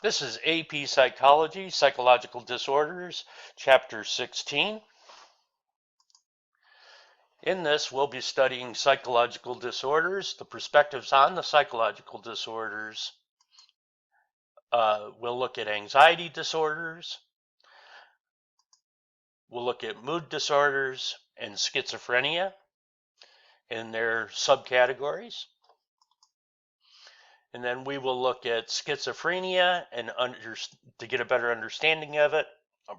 This is AP Psychology, Psychological Disorders, Chapter 16. In this, we'll be studying psychological disorders, the perspectives on the psychological disorders. We'll look at anxiety disorders. We'll look at mood disorders and schizophrenia and their subcategories. And then we will look at schizophrenia and to get a better understanding of it,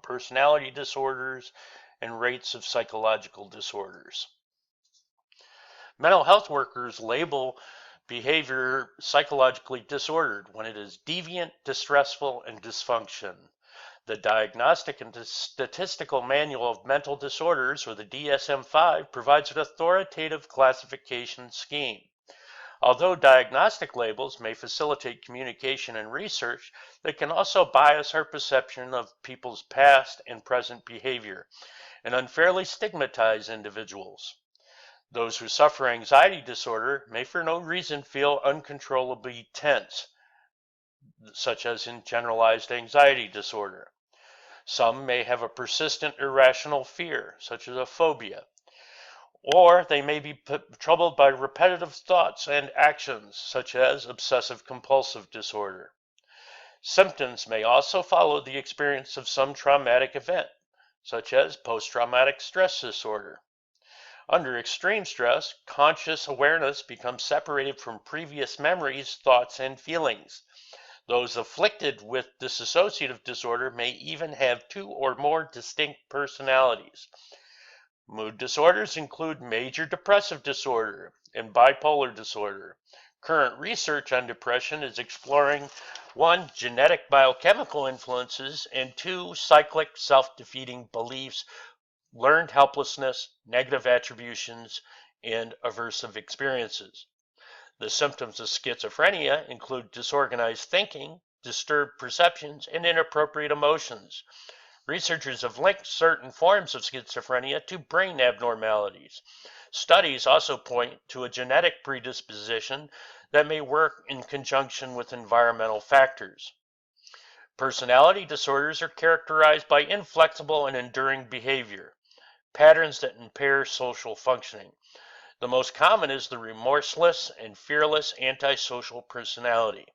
personality disorders, and rates of psychological disorders. Mental health workers label behavior psychologically disordered when it is deviant, distressful, and dysfunction. The Diagnostic and Statistical Manual of Mental Disorders, or the DSM-5, provides an authoritative classification scheme. Although diagnostic labels may facilitate communication and research, they can also bias our perception of people's past and present behavior and unfairly stigmatize individuals. Those who suffer anxiety disorder may for no reason feel uncontrollably tense, such as in generalized anxiety disorder. Some may have a persistent irrational fear, such as a phobia. Or they may be troubled by repetitive thoughts and actions, such as Obsessive-Compulsive Disorder. Symptoms may also follow the experience of some traumatic event, such as post-traumatic stress disorder. Under extreme stress, conscious awareness becomes separated from previous memories, thoughts, and feelings. Those afflicted with dissociative disorder may even have two or more distinct personalities. Mood disorders include major depressive disorder and bipolar disorder. Current research on depression is exploring 1. Genetic biochemical influences, and 2. Cyclic self-defeating beliefs, learned helplessness, negative attributions, and aversive experiences. The symptoms of schizophrenia include disorganized thinking, disturbed perceptions, and inappropriate emotions. Researchers have linked certain forms of schizophrenia to brain abnormalities. Studies also point to a genetic predisposition that may work in conjunction with environmental factors. Personality disorders are characterized by inflexible and enduring behavior, patterns that impair social functioning. The most common is the remorseless and fearless antisocial personality.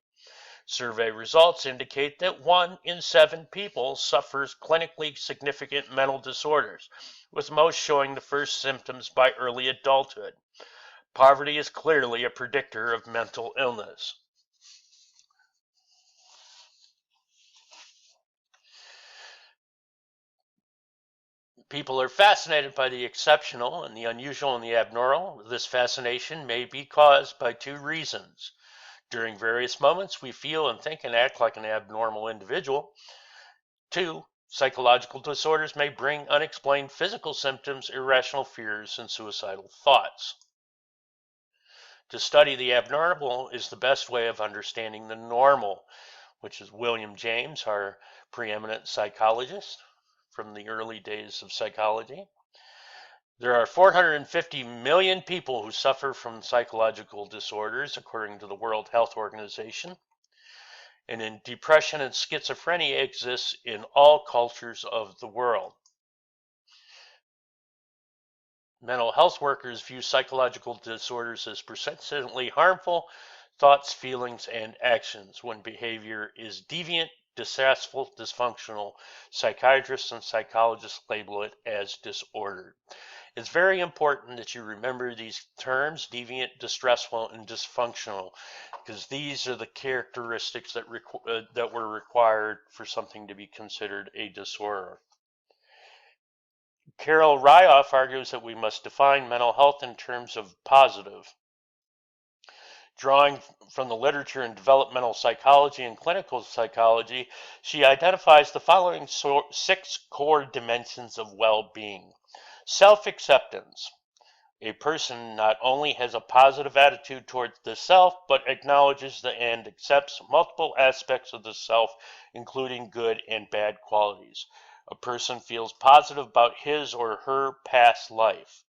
Survey results indicate that 1 in 7 people suffers clinically significant mental disorders, with most showing the first symptoms by early adulthood. Poverty is clearly a predictor of mental illness. People are fascinated by the exceptional and the unusual and the abnormal. This fascination may be caused by 2 reasons. During various moments, we feel and think and act like an abnormal individual. 2. Psychological disorders may bring unexplained physical symptoms, irrational fears, and suicidal thoughts. To study the abnormal is the best way of understanding the normal, which is William James, our preeminent psychologist from the early days of psychology. There are 450 million people who suffer from psychological disorders, according to the World Health Organization. And depression and schizophrenia exists in all cultures of the world. Mental health workers view psychological disorders as persistently harmful thoughts, feelings, and actions. When behavior is deviant, distressful, dysfunctional, psychiatrists and psychologists label it as disordered. It's very important that you remember these terms, deviant, distressful, and dysfunctional, because these are the characteristics that were required for something to be considered a disorder. Carol Ryoff argues that we must define mental health in terms of positive. Drawing from the literature in developmental psychology and clinical psychology, she identifies the following 6 core dimensions of well-being. Self-acceptance. A person not only has a positive attitude towards the self, but acknowledges and accepts multiple aspects of the self, including good and bad qualities. A person feels positive about his or her past life.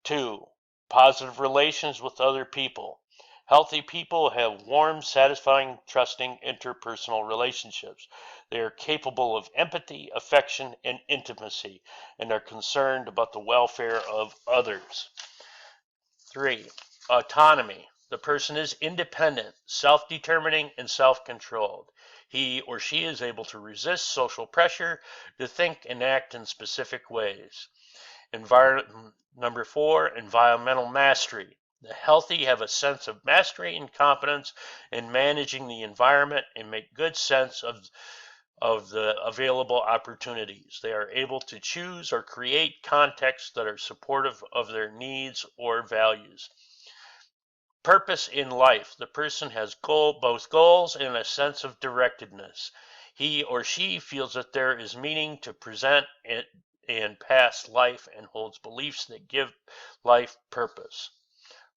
2. Positive relations with other people. Healthy people have warm, satisfying, trusting interpersonal relationships. They are capable of empathy, affection, and intimacy, and are concerned about the welfare of others. 3. Autonomy. The person is independent, self-determining, and self-controlled. He or she is able to resist social pressure to think and act in specific ways. Number 4, environmental mastery. The healthy have a sense of mastery and competence in managing the environment and make good sense of the available opportunities. They are able to choose or create contexts that are supportive of their needs or values. Purpose in life. The person has both goals and a sense of directedness. He or she feels that there is meaning to present and past life and holds beliefs that give life purpose.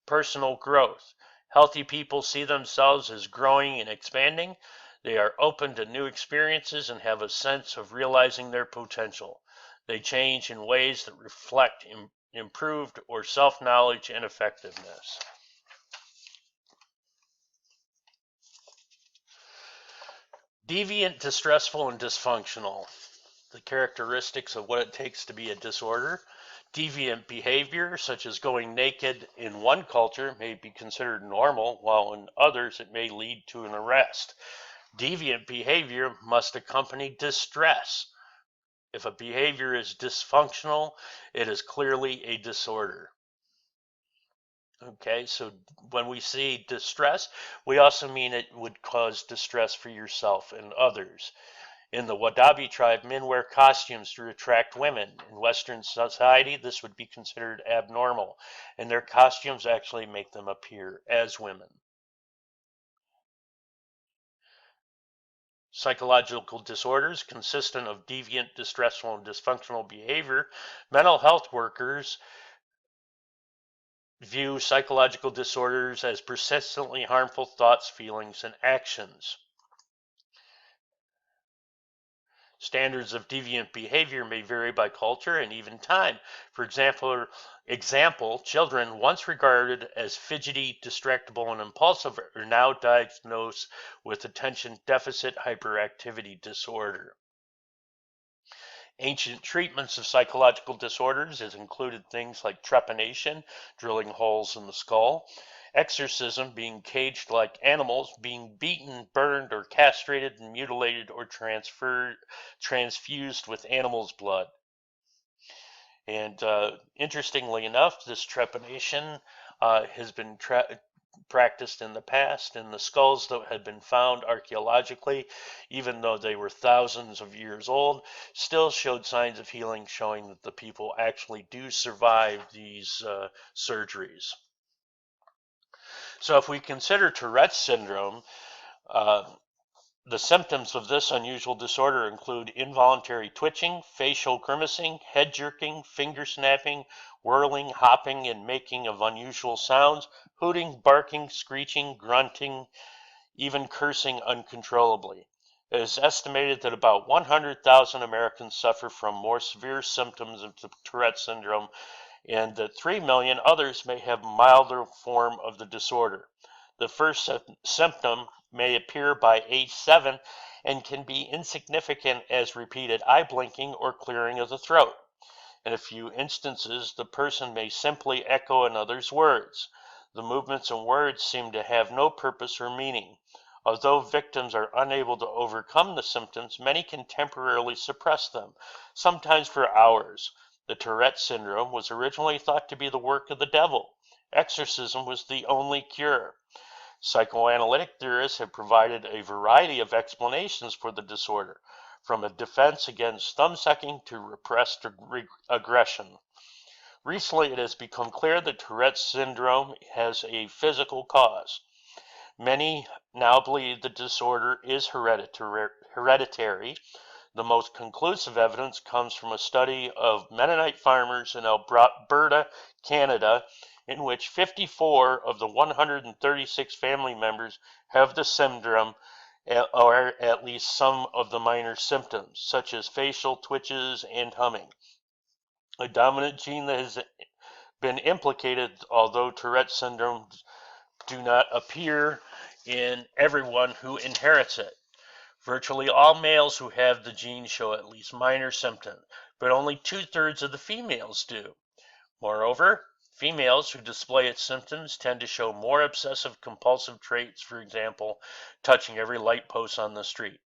Personal growth. Healthy people see themselves as growing and expanding. They are open to new experiences and have a sense of realizing their potential. They change in ways that reflect improved or self-knowledge and effectiveness. Deviant, distressful, and dysfunctional. The characteristics of what it takes to be a disorder. Deviant behavior, such as going naked in one culture, may be considered normal, while in others it may lead to an arrest. Deviant behavior must accompany distress. If a behavior is dysfunctional, it is clearly a disorder. Okay, so when we see distress, we also mean it would cause distress for yourself and others. In the Wadabi tribe, men wear costumes to attract women. In Western society, this would be considered abnormal, and their costumes actually make them appear as women. Psychological disorders consistent of deviant, distressful, and dysfunctional behavior. Mental health workers view psychological disorders as persistently harmful thoughts, feelings, and actions. Standards of deviant behavior may vary by culture and even time. For example, children once regarded as fidgety, distractible, and impulsive are now diagnosed with attention deficit hyperactivity disorder. Ancient treatments of psychological disorders has included things like trepanation, drilling holes in the skull, exorcism, being caged like animals, being beaten, burned, or castrated and mutilated or transfused with animal's blood. And interestingly enough, this trepanation has been practiced in the past, and the skulls that had been found archaeologically, even though they were thousands of years old, still showed signs of healing, showing that the people actually do survive these surgeries. So if we consider Tourette's syndrome, the symptoms of this unusual disorder include involuntary twitching, facial grimacing, head jerking, finger snapping, whirling, hopping, and making of unusual sounds, hooting, barking, screeching, grunting, even cursing uncontrollably. It is estimated that about 100,000 Americans suffer from more severe symptoms of Tourette's syndrome, and that 3 million others may have milder form of the disorder. The first symptom may appear by age 7 and can be insignificant as repeated eye blinking or clearing of the throat. In a few instances, the person may simply echo another's words. The movements and words seem to have no purpose or meaning. Although victims are unable to overcome the symptoms, many can temporarily suppress them, sometimes for hours. The Tourette syndrome was originally thought to be the work of the devil. Exorcism was the only cure. Psychoanalytic theorists have provided a variety of explanations for the disorder, from a defense against thumb-sucking to repressed aggression. Recently, it has become clear that Tourette's syndrome has a physical cause. Many now believe the disorder is hereditary. The most conclusive evidence comes from a study of Mennonite farmers in Alberta, Canada, in which 54 of the 136 family members have the syndrome or at least some of the minor symptoms, such as facial twitches and humming. A dominant gene that has been implicated, although Tourette syndrome do not appear in everyone who inherits it. Virtually all males who have the gene show at least minor symptoms, but only 2/3 of the females do. Moreover, females who display its symptoms tend to show more obsessive-compulsive traits, for example, touching every light post on the street.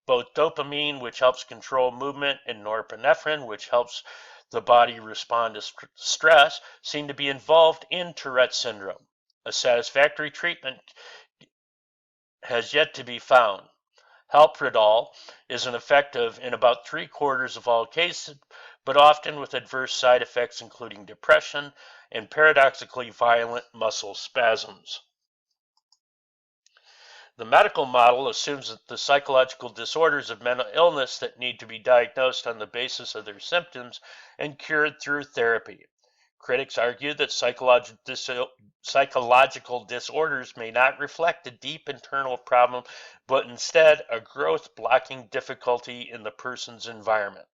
Both dopamine, which helps control movement, and norepinephrine, which helps the body respond to stress, seem to be involved in Tourette's syndrome. A satisfactory treatment has yet to be found. Halpridol is effective in about 3/4 of all cases, but often with adverse side effects including depression and paradoxically violent muscle spasms. The medical model assumes that the psychological disorders of mental illness that need to be diagnosed on the basis of their symptoms and cured through therapy. Critics argue that psychological disorders may not reflect a deep internal problem, but instead a growth-blocking difficulty in the person's environment,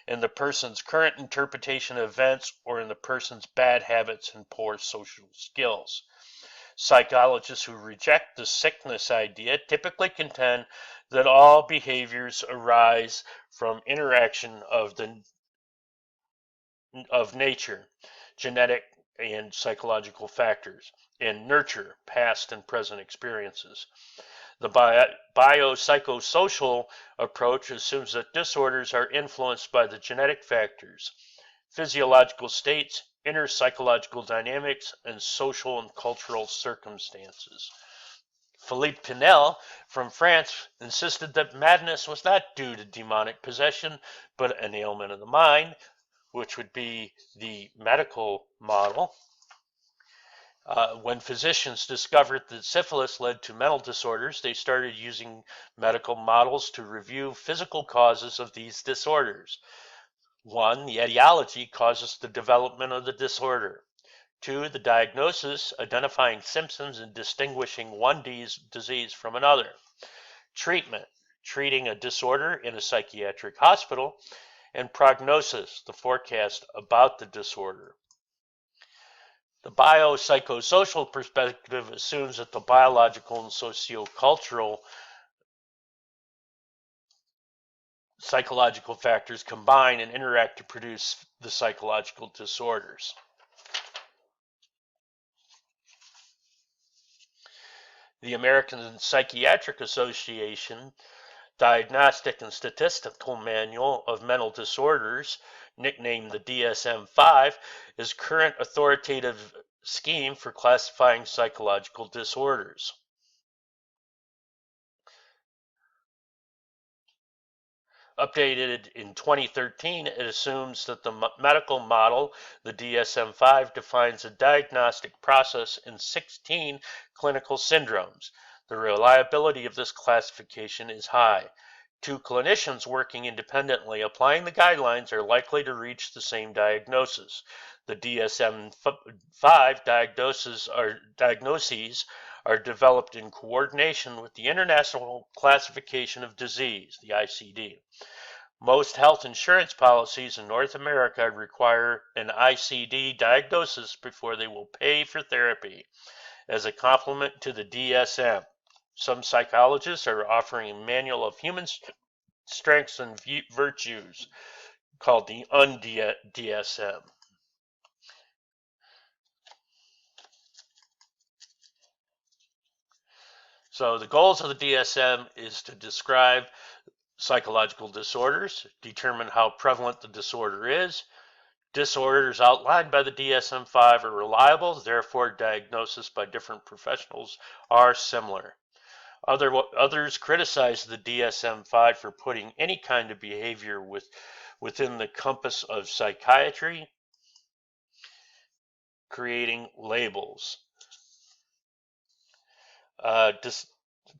in the person's current interpretation of events, or in the person's bad habits and poor social skills. Psychologists who reject the sickness idea typically contend that all behaviors arise from interaction of nature, genetic and psychological factors, and nurture, past and present experiences. The biopsychosocial approach assumes that disorders are influenced by the genetic factors, physiological states, inner psychological dynamics, and social and cultural circumstances. Philippe Pinel from France insisted that madness was not due to demonic possession, but an ailment of the mind, which would be the medical model. When physicians discovered that syphilis led to mental disorders, they started using medical models to review physical causes of these disorders. 1. The etiology causes the development of the disorder. 2. The diagnosis, identifying symptoms and distinguishing one disease from another. Treatment, treating a disorder in a psychiatric hospital. And prognosis, the forecast about the disorder. The biopsychosocial perspective assumes that the biological and sociocultural psychological factors combine and interact to produce the psychological disorders. The American Psychiatric Association Diagnostic and Statistical Manual of Mental Disorders, nicknamed the DSM-5, is current authoritative scheme for classifying psychological disorders. Updated in 2013, it assumes that the medical model, the DSM-5, defines a diagnostic process in 16 clinical syndromes. The reliability of this classification is high. 2 clinicians working independently applying the guidelines are likely to reach the same diagnosis. The DSM-5 diagnoses are developed in coordination with the International Classification of Disease, the ICD. Most health insurance policies in North America require an ICD diagnosis before they will pay for therapy. As a complement to the DSM, some psychologists are offering a manual of human strengths and virtues called the DSM. So the goals of the DSM is to describe psychological disorders, determine how prevalent the disorder is. Disorders outlined by the DSM-5 are reliable, therefore diagnosis by different professionals are similar. Others criticize the DSM-5 for putting any kind of behavior within the compass of psychiatry, creating labels.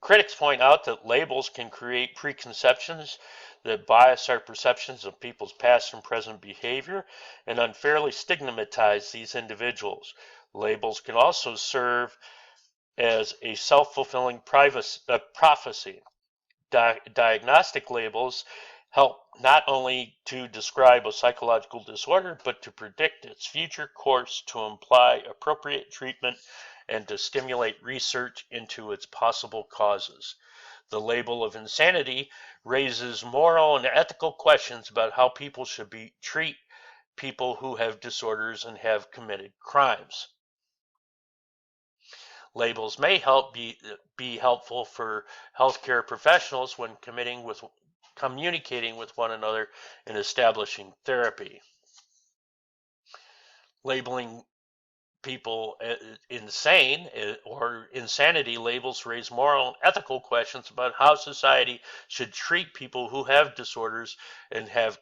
Critics point out that labels can create preconceptions that bias our perceptions of people's past and present behavior and unfairly stigmatize these individuals. Labels can also serve as a self-fulfilling prophecy. Diagnostic labels help not only to describe a psychological disorder, but to predict its future course to imply appropriate treatment and to stimulate research into its possible causes. The label of insanity raises moral and ethical questions about how people should treat people who have disorders and have committed crimes. Labels may be helpful for healthcare professionals when communicating with one another and establishing therapy. Labeling people insane or insanity labels raise moral and ethical questions about how society should treat people who have disorders and have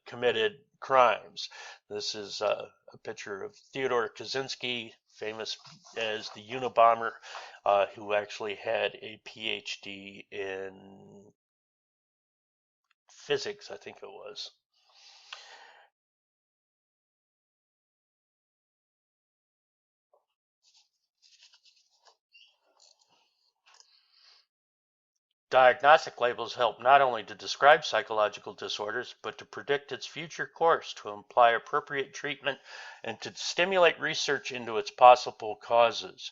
committed crimes. This is a picture of Theodore Kaczynski, famous as the Unabomber, who actually had a PhD in physics, I think it was. Diagnostic labels help not only to describe psychological disorders, but to predict its future course, to imply appropriate treatment, and to stimulate research into its possible causes.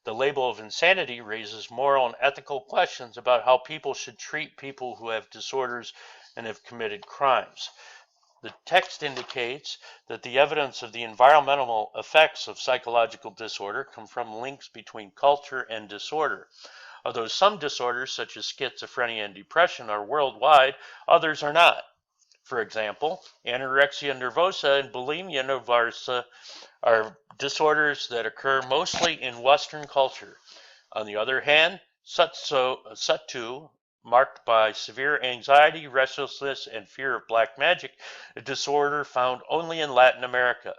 The label of insanity raises moral and ethical questions about how people should treat people who have disorders and have committed crimes. The text indicates that the evidence of the environmental effects of psychological disorder come from links between culture and disorder. Although some disorders, such as schizophrenia and depression, are worldwide, others are not. For example, anorexia nervosa and bulimia nervosa are disorders that occur mostly in Western culture. On the other hand, Sattu, marked by severe anxiety, restlessness, and fear of black magic, a disorder found only in Latin America.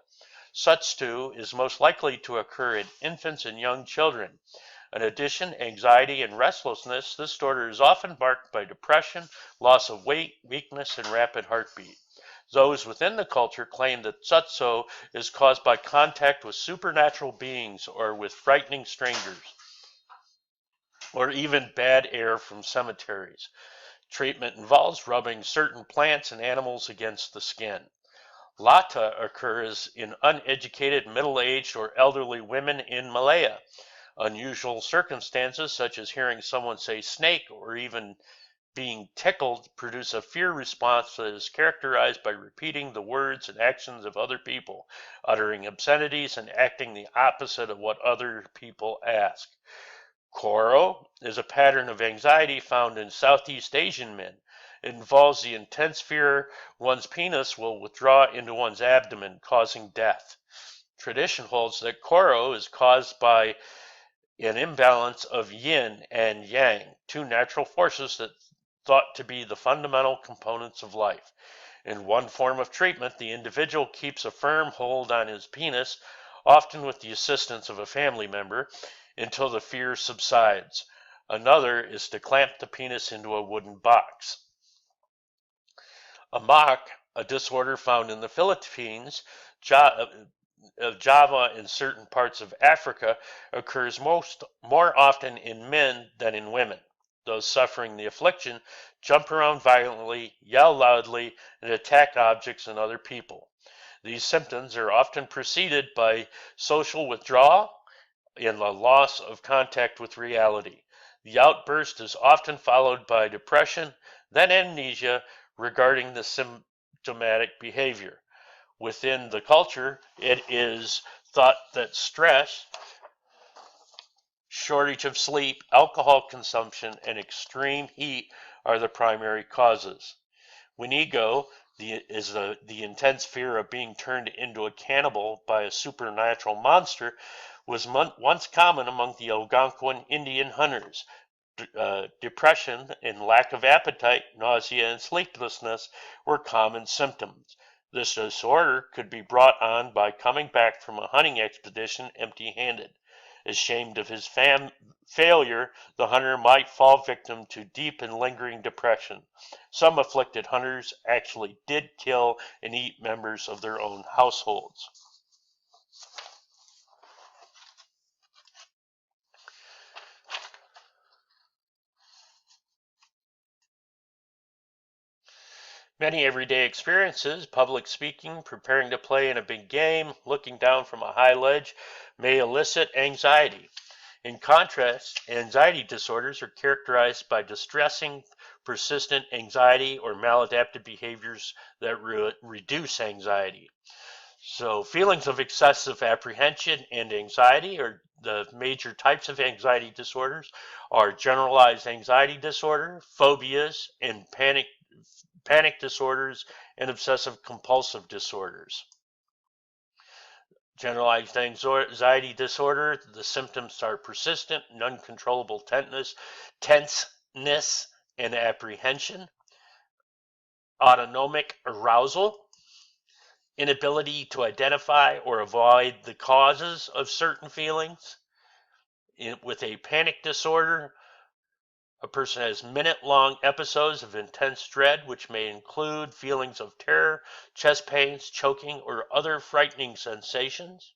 Sattu is most likely to occur in infants and young children. In addition, anxiety and restlessness, this disorder is often marked by depression, loss of weight, weakness, and rapid heartbeat. Those within the culture claim that Tsutso is caused by contact with supernatural beings or with frightening strangers, or even bad air from cemeteries. Treatment involves rubbing certain plants and animals against the skin. Lata occurs in uneducated, middle-aged, or elderly women in Malaya. Unusual circumstances, such as hearing someone say snake or even being tickled, produce a fear response that is characterized by repeating the words and actions of other people, uttering obscenities, and acting the opposite of what other people ask. Koro is a pattern of anxiety found in Southeast Asian men. It involves the intense fear one's penis will withdraw into one's abdomen, causing death. Tradition holds that Koro is caused by an imbalance of yin and yang, two natural forces that thought to be the fundamental components of life. In one form of treatment, the individual keeps a firm hold on his penis, often with the assistance of a family member, until the fear subsides. Another is to clamp the penis into a wooden box. Amok, a disorder found in the Philippines, Java and certain parts of Africa, occurs more often in men than in women. Those suffering the affliction jump around violently, yell loudly, and attack objects and other people. These symptoms are often preceded by social withdrawal and the loss of contact with reality. The outburst is often followed by depression, then amnesia regarding the symptomatic behavior. Within the culture, it is thought that stress, shortage of sleep, alcohol consumption, and extreme heat are the primary causes. Winigo is the intense fear of being turned into a cannibal by a supernatural monster, was once common among the Algonquin Indian hunters. Depression and lack of appetite, nausea, and sleeplessness were common symptoms. This disorder could be brought on by coming back from a hunting expedition empty-handed. Ashamed of his failure, the hunter might fall victim to deep and lingering depression. Some afflicted hunters actually did kill and eat members of their own households. Many everyday experiences, public speaking, preparing to play in a big game, looking down from a high ledge, may elicit anxiety. In contrast, anxiety disorders are characterized by distressing, persistent anxiety or maladaptive behaviors that reduce anxiety. So, feelings of excessive apprehension and anxiety are the major types of anxiety disorders are generalized anxiety disorder, phobias, and panic disorders and obsessive compulsive disorders. Generalized anxiety disorder, the symptoms are persistent and uncontrollable tenseness and apprehension, autonomic arousal, inability to identify or avoid the causes of certain feelings. With a panic disorder, a person has minute-long episodes of intense dread, which may include feelings of terror, chest pains, choking, or other frightening sensations.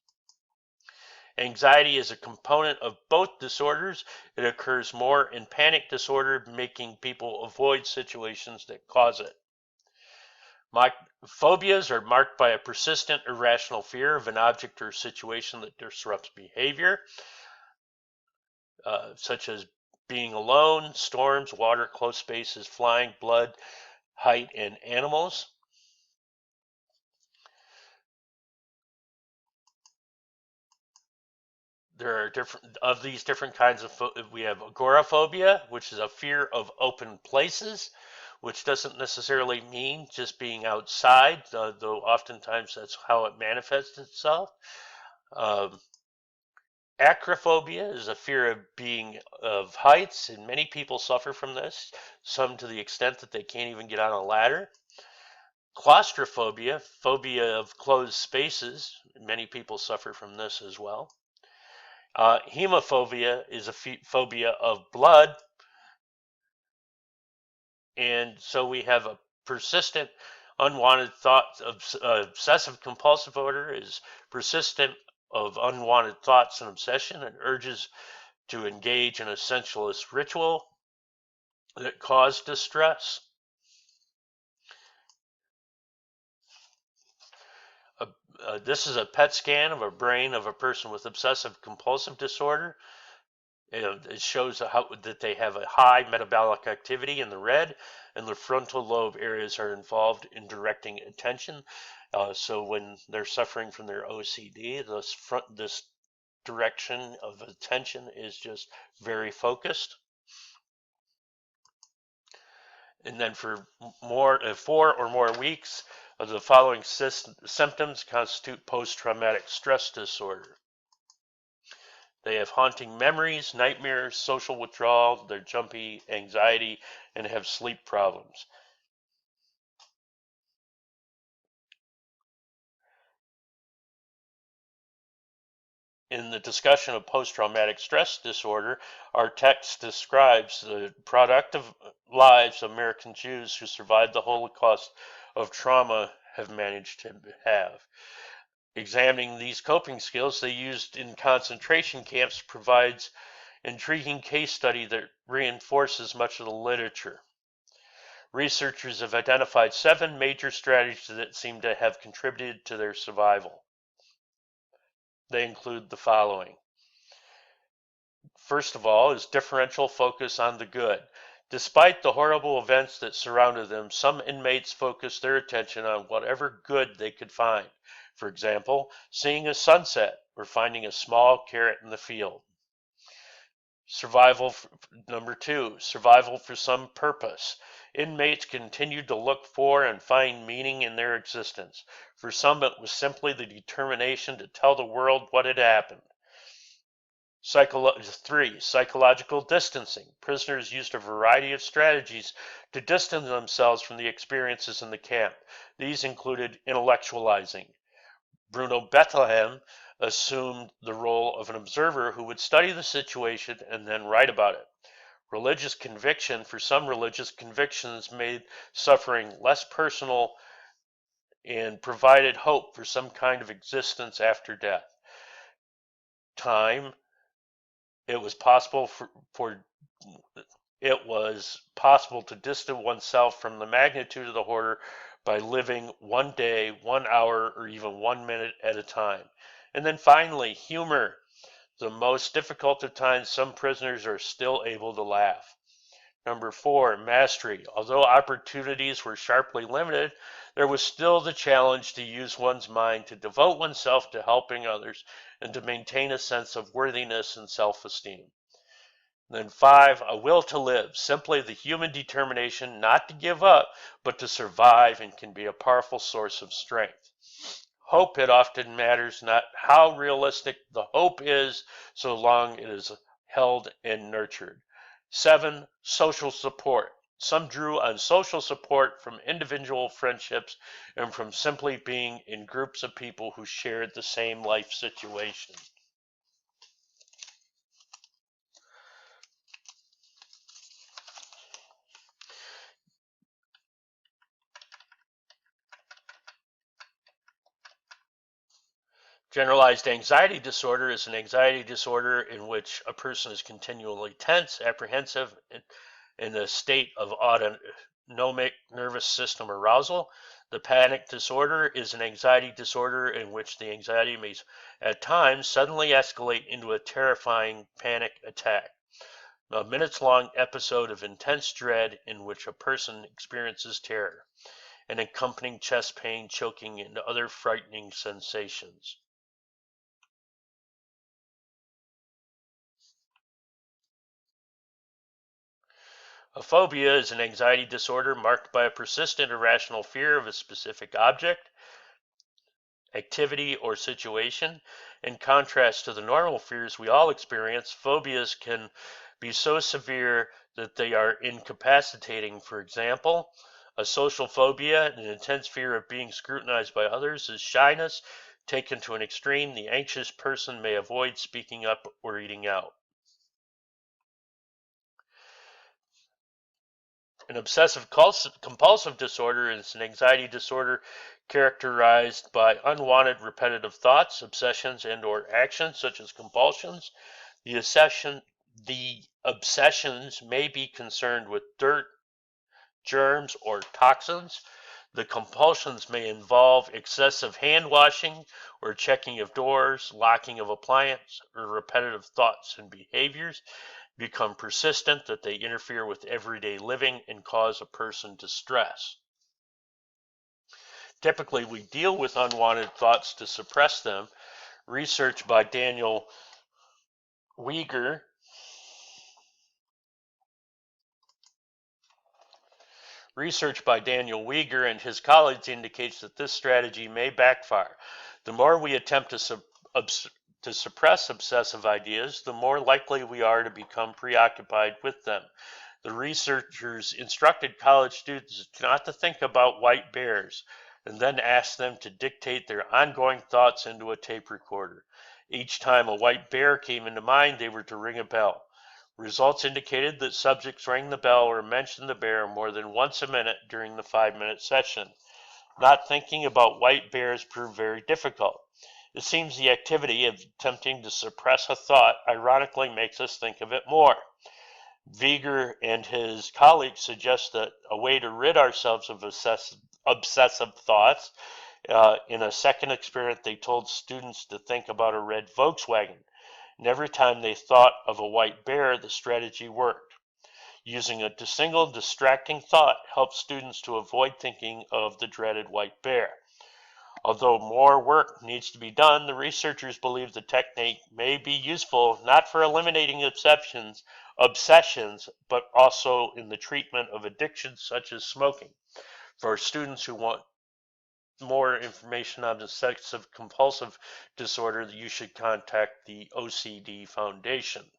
Anxiety is a component of both disorders. It occurs more in panic disorder, making people avoid situations that cause it. Phobias are marked by a persistent irrational fear of an object or situation that disrupts behavior, such as being alone, storms, water, close spaces, flying, blood, height, and animals. There are these different kinds of we have agoraphobia, which is a fear of open places, which doesn't necessarily mean just being outside, though oftentimes that's how it manifests itself. Acrophobia is a fear of heights, and many people suffer from this, some to the extent that they can't even get on a ladder. Claustrophobia, phobia of closed spaces, many people suffer from this as well. Hemophobia is a phobia of blood, and so we have a persistent unwanted thoughts. Obsessive compulsive disorder is persistent of unwanted thoughts and obsession and urges to engage in a sensualist ritual that cause distress. This is a PET scan of a brain of a person with obsessive compulsive disorder. It shows that they have a high metabolic activity in the red, and the frontal lobe areas are involved in directing attention. So when they're suffering from their OCD, this direction of attention is just very focused. And then for 4 or more weeks, the following symptoms constitute post-traumatic stress disorder. They have haunting memories, nightmares, social withdrawal, they're jumpy, anxiety, and have sleep problems. In the discussion of post-traumatic stress disorder, our text describes the productive lives of American Jews who survived the Holocaust of trauma have managed to have. Examining these coping skills they used in concentration camps provides intriguing case study that reinforces much of the literature. Researchers have identified 7 major strategies that seem to have contributed to their survival. They include the following. First of all is differential focus on the good. Despite the horrible events that surrounded them, some inmates focused their attention on whatever good they could find. For example, seeing a sunset or finding a small carrot in the field. Number 2, survival for some purpose. Inmates continued to look for and find meaning in their existence. For some, it was simply the determination to tell the world what had happened. 3, psychological distancing. Prisoners used a variety of strategies to distance themselves from the experiences in the camp. These included intellectualizing. Bruno Bettelheim assumed the role of an observer who would study the situation and then write about it. Religious conviction. For some, religious convictions made suffering less personal and provided hope for some kind of existence after death. Time. It was possible it was possible to distance oneself from the magnitude of the horror by living one day, 1 hour, or even 1 minute at a time. And then finally, humor. The most difficult of times, some prisoners are still able to laugh. Number 4, mastery. Although opportunities were sharply limited, there was still the challenge to use one's mind to devote oneself to helping others and to maintain a sense of worthiness and self-esteem. Then 5, a will to live, simply the human determination not to give up, but to survive, and can be a powerful source of strength. Hope, it often matters not how realistic the hope is, so long it is held and nurtured. 7, social support. Some drew on social support from individual friendships and from simply being in groups of people who shared the same life situation. Generalized anxiety disorder is an anxiety disorder in which a person is continually tense, apprehensive, in a state of autonomic nervous system arousal. The panic disorder is an anxiety disorder in which the anxiety may at times suddenly escalate into a terrifying panic attack, a minutes-long episode of intense dread in which a person experiences terror, and accompanying chest pain, choking, and other frightening sensations. A phobia is an anxiety disorder marked by a persistent irrational fear of a specific object, activity, or situation. In contrast to the normal fears we all experience, phobias can be so severe that they are incapacitating. For example, a social phobia, an intense fear of being scrutinized by others, is shyness. Taken to an extreme, the anxious person may avoid speaking up or eating out. An obsessive-compulsive disorder is an anxiety disorder characterized by unwanted repetitive thoughts, obsessions, and/or actions such as compulsions. The obsessions may be concerned with dirt, germs, or toxins. The compulsions may involve excessive hand washing or checking of doors, locking of appliances, or repetitive thoughts and behaviors become persistent that they interfere with everyday living and cause a person distress. Typically, we deal with unwanted thoughts to suppress them. Research by Daniel Wieger and his colleagues indicates that this strategy may backfire. The more we attempt to suppress obsessive ideas, the more likely we are to become preoccupied with them. The researchers instructed college students not to think about white bears and then asked them to dictate their ongoing thoughts into a tape recorder. Each time a white bear came into mind, they were to ring a bell. Results indicated that subjects rang the bell or mentioned the bear more than once a minute during the 5-minute session. Not thinking about white bears proved very difficult. It seems the activity of attempting to suppress a thought ironically makes us think of it more. Wieger and his colleagues suggest that a way to rid ourselves of obsessive thoughts. In a second experiment, they told students to think about a red Volkswagen. And every time they thought of a white bear, the strategy worked. Using a single distracting thought helps students to avoid thinking of the dreaded white bear. Although more work needs to be done, the researchers believe the technique may be useful not for eliminating obsessions, but also in the treatment of addictions such as smoking. For students who want more information on obsessive-compulsive disorder, you should contact the OCD Foundation.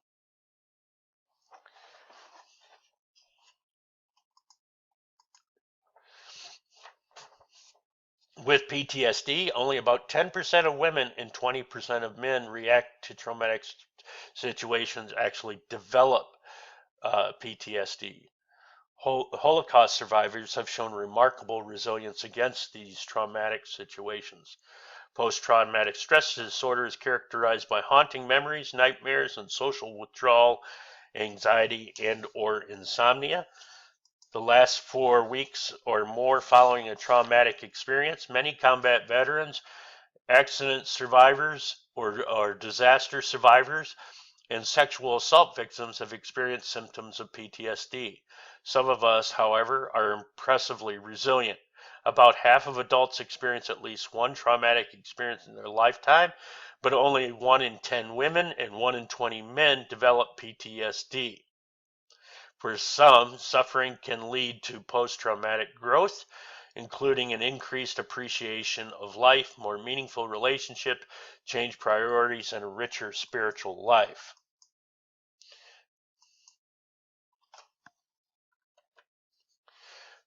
With PTSD, only about 10% of women and 20% of men react to traumatic situations actually develop PTSD. Holocaust survivors have shown remarkable resilience against these traumatic situations. Post-traumatic stress disorder is characterized by haunting memories, nightmares, and social withdrawal anxiety, and/or insomnia. The last 4 weeks or more following a traumatic experience, many combat veterans, accident survivors, or disaster survivors, and sexual assault victims have experienced symptoms of PTSD. Some of us, however, are impressively resilient. About half of adults experience at least one traumatic experience in their lifetime, but only 1 in 10 women and 1 in 20 men develop PTSD. For some, suffering can lead to post-traumatic growth, including an increased appreciation of life, more meaningful relationship, changed priorities, and a richer spiritual life.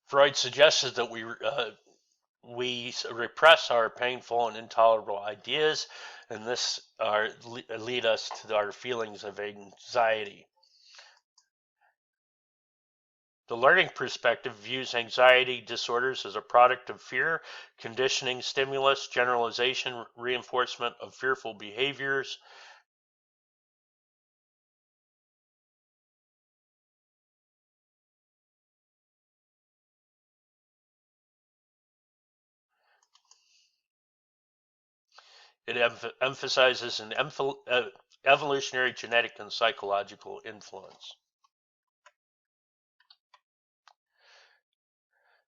Freud suggested that we repress our painful and intolerable ideas, and this lead us to our feelings of anxiety. The learning perspective views anxiety disorders as a product of fear, conditioning, stimulus, generalization, reinforcement of fearful behaviors. It emphasizes an evolutionary, genetic, and psychological influence.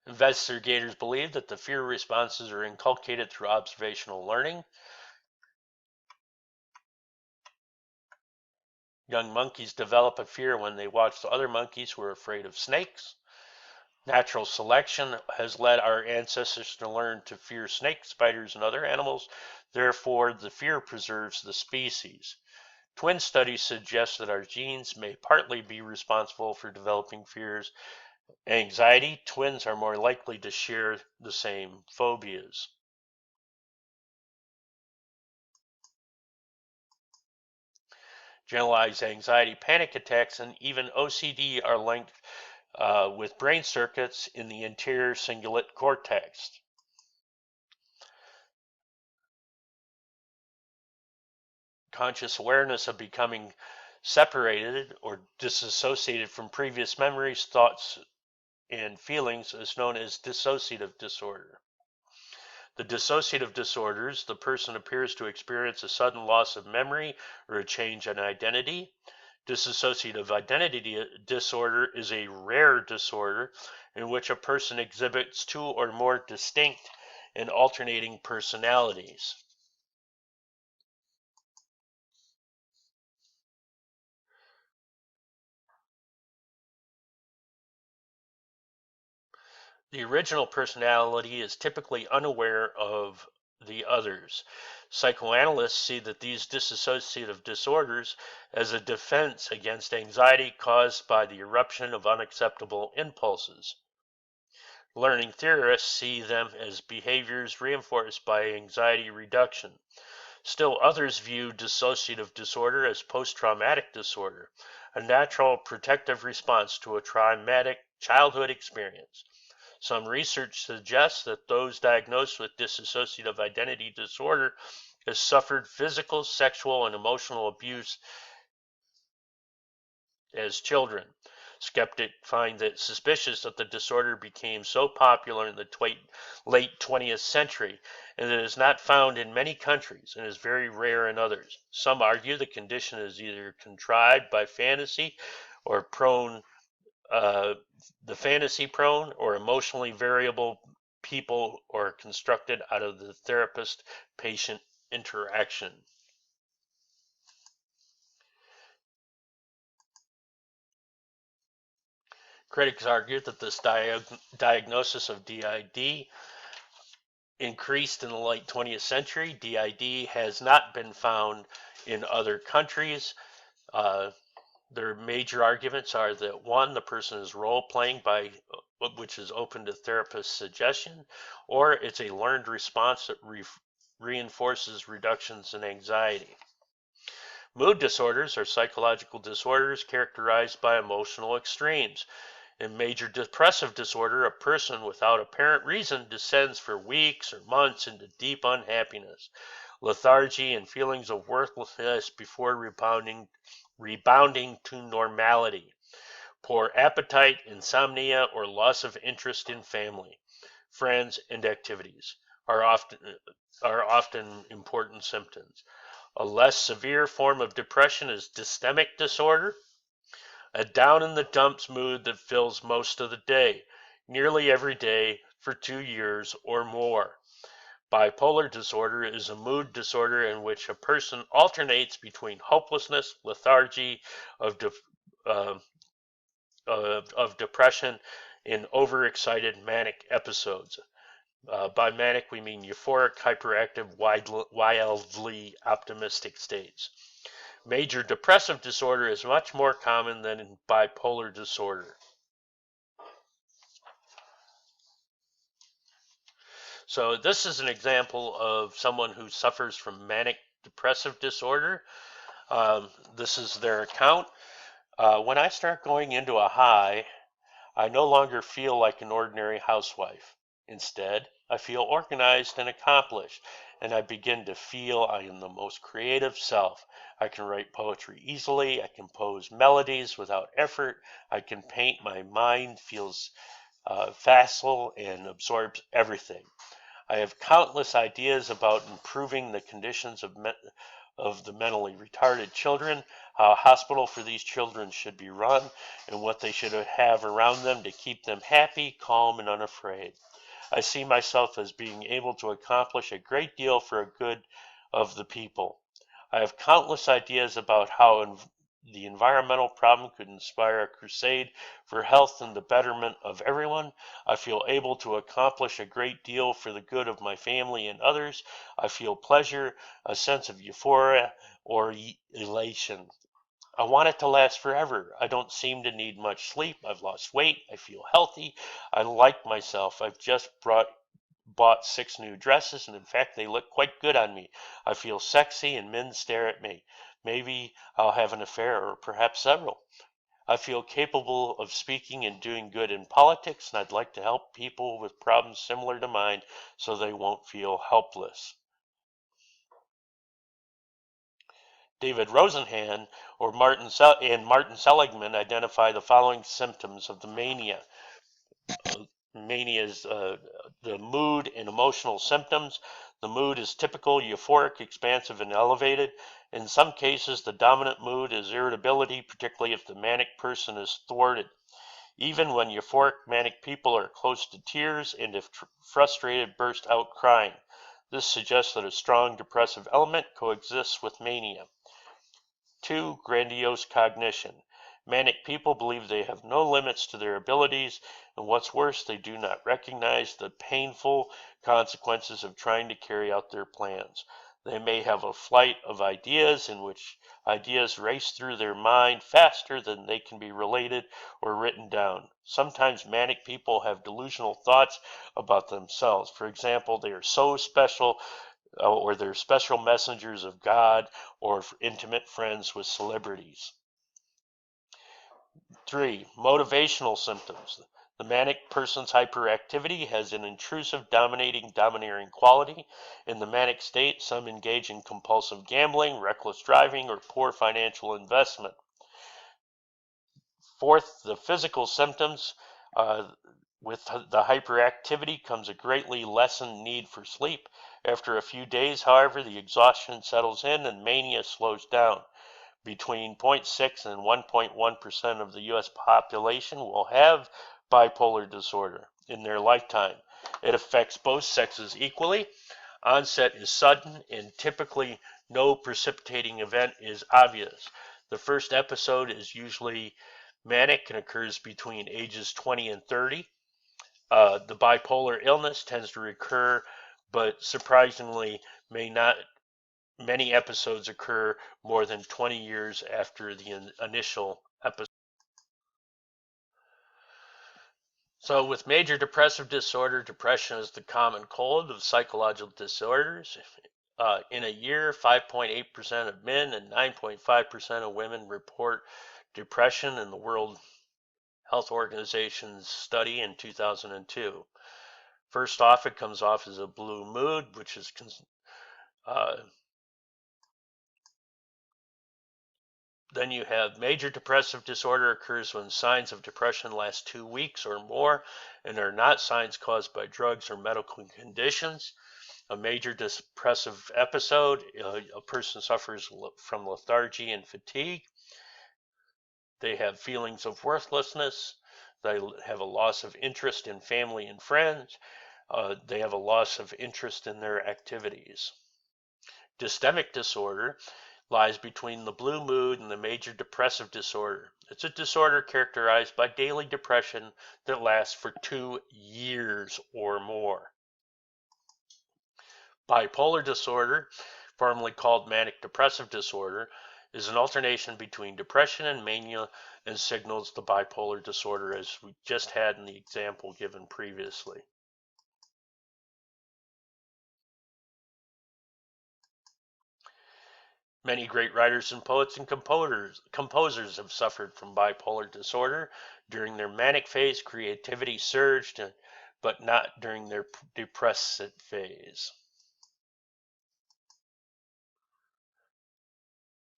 Investigators believe that the fear responses are inculcated through observational learning. Young monkeys develop a fear when they watch other monkeys who are afraid of snakes. Natural selection has led our ancestors to learn to fear snakes, spiders, and other animals. Therefore, the fear preserves the species. Twin studies suggest that our genes may partly be responsible for developing fears. Anxiety, twins are more likely to share the same phobias. Generalized anxiety, panic attacks, and even OCD are linked with brain circuits in the anterior cingulate cortex. Conscious awareness of becoming separated or disassociated from previous memories, thoughts, and feelings is known as dissociative disorder. The dissociative disorders, the person appears to experience a sudden loss of memory or a change in identity. Dissociative identity disorder is a rare disorder in which a person exhibits 2 or more distinct and alternating personalities. The original personality is typically unaware of the others. Psychoanalysts see that these dissociative disorders as a defense against anxiety caused by the eruption of unacceptable impulses. Learning theorists see them as behaviors reinforced by anxiety reduction. Still others view dissociative disorder as post-traumatic disorder, a natural protective response to a traumatic childhood experience. Some research suggests that those diagnosed with dissociative identity disorder have suffered physical, sexual, and emotional abuse as children. Skeptics find it suspicious that the disorder became so popular in the late 20th century and that it is not found in many countries and is very rare in others. Some argue the condition is either contrived by fantasy or the fantasy prone or emotionally variable people or constructed out of the therapist-patient interaction. Critics argue that this diagnosis of DID increased in the late 20th century. DID has not been found in other countries. Their major arguments are that 1, the person is role-playing which is open to therapist suggestion, or it's a learned response that reinforces reductions in anxiety. Mood disorders are psychological disorders characterized by emotional extremes. In major depressive disorder, a person without apparent reason descends for weeks or months into deep unhappiness, lethargy, and feelings of worthlessness before rebounding rebounding to normality. Poor appetite, insomnia, or loss of interest in family, friends, and activities are often important symptoms. A less severe form of depression is Dysthymic Disorder, a down in the dumps mood that fills most of the day, nearly every day for 2 years or more. Bipolar disorder is a mood disorder in which a person alternates between hopelessness, lethargy, of, de- uh, of depression, and overexcited manic episodes. By manic, we mean euphoric, hyperactive, wildly optimistic states. Major depressive disorder is much more common than in bipolar disorder. So this is an example of someone who suffers from manic depressive disorder. This is their account. When I start going into a high, I no longer feel like an ordinary housewife. Instead, I feel organized and accomplished, and I begin to feel I am the most creative self. I can write poetry easily, I compose melodies without effort, I can paint, my mind feels facile and absorbs everything. I have countless ideas about improving the conditions of the mentally retarded children, how a hospital for these children should be run, and what they should have around them to keep them happy, calm, and unafraid. I see myself as being able to accomplish a great deal for the good of the people. I have countless ideas about how the environmental problem could inspire a crusade for health and the betterment of everyone. I feel able to accomplish a great deal for the good of my family and others. I feel pleasure, a sense of euphoria or elation. I want it to last forever. I don't seem to need much sleep. I've lost weight. I feel healthy. I like myself. I've just bought 6 new dresses, and in fact, they look quite good on me. I feel sexy, and men stare at me. Maybe I'll have an affair, or perhaps several. I feel capable of speaking and doing good in politics, and I'd like to help people with problems similar to mine so they won't feel helpless. David Rosenhan and Martin Seligman identify the following symptoms of the mania. Mania is the mood and emotional symptoms. The mood is typical, euphoric, expansive, and elevated. In some cases, the dominant mood is irritability, particularly if the manic person is thwarted. Even when euphoric manic people are close to tears and if frustrated burst out crying. This suggests that a strong depressive element coexists with mania. 2. Grandiose cognition. Manic people believe they have no limits to their abilities, and what's worse, they do not recognize the painful consequences of trying to carry out their plans. They may have a flight of ideas in which ideas race through their mind faster than they can be related or written down. Sometimes manic people have delusional thoughts about themselves. For example, they are so special or they're special messengers of God or intimate friends with celebrities. 3. Motivational symptoms. The manic person's hyperactivity has an intrusive, domineering quality. In the manic state, some engage in compulsive gambling, reckless driving, or poor financial investment. 4th, the physical symptoms. With the hyperactivity comes a greatly lessened need for sleep. After a few days, however, the exhaustion settles in and mania slows down. Between 0.6 and 1.1% of the U.S. population will have bipolar disorder in their lifetime. It affects both sexes equally. Onset is sudden, and typically no precipitating event is obvious. The first episode is usually manic and occurs between ages 20 and 30. The bipolar illness tends to recur, but surprisingly many episodes occur more than 20 years after the initial episode. So with major depressive disorder, depression is the common cold of psychological disorders. In a year, 5.8% of men and 9.5% of women report depression in the World Health Organization's study in 2002. First off, it comes off as a blue mood, which is Then you have major depressive disorder occurs when signs of depression last 2 weeks or more and are not signs caused by drugs or medical conditions. A major depressive episode, a person suffers from lethargy and fatigue. They have feelings of worthlessness. They have a loss of interest in family and friends. They have a loss of interest in their activities. Dysthymic disorder lies between the blue mood and the major depressive disorder. It's a disorder characterized by daily depression that lasts for 2 years or more. Bipolar disorder, formerly called manic depressive disorder, is an alternation between depression and mania and signals the bipolar disorder as we just had in the example given previously. Many great writers and poets and composers have suffered from bipolar disorder. During their manic phase, creativity surged, but not during their depressive phase.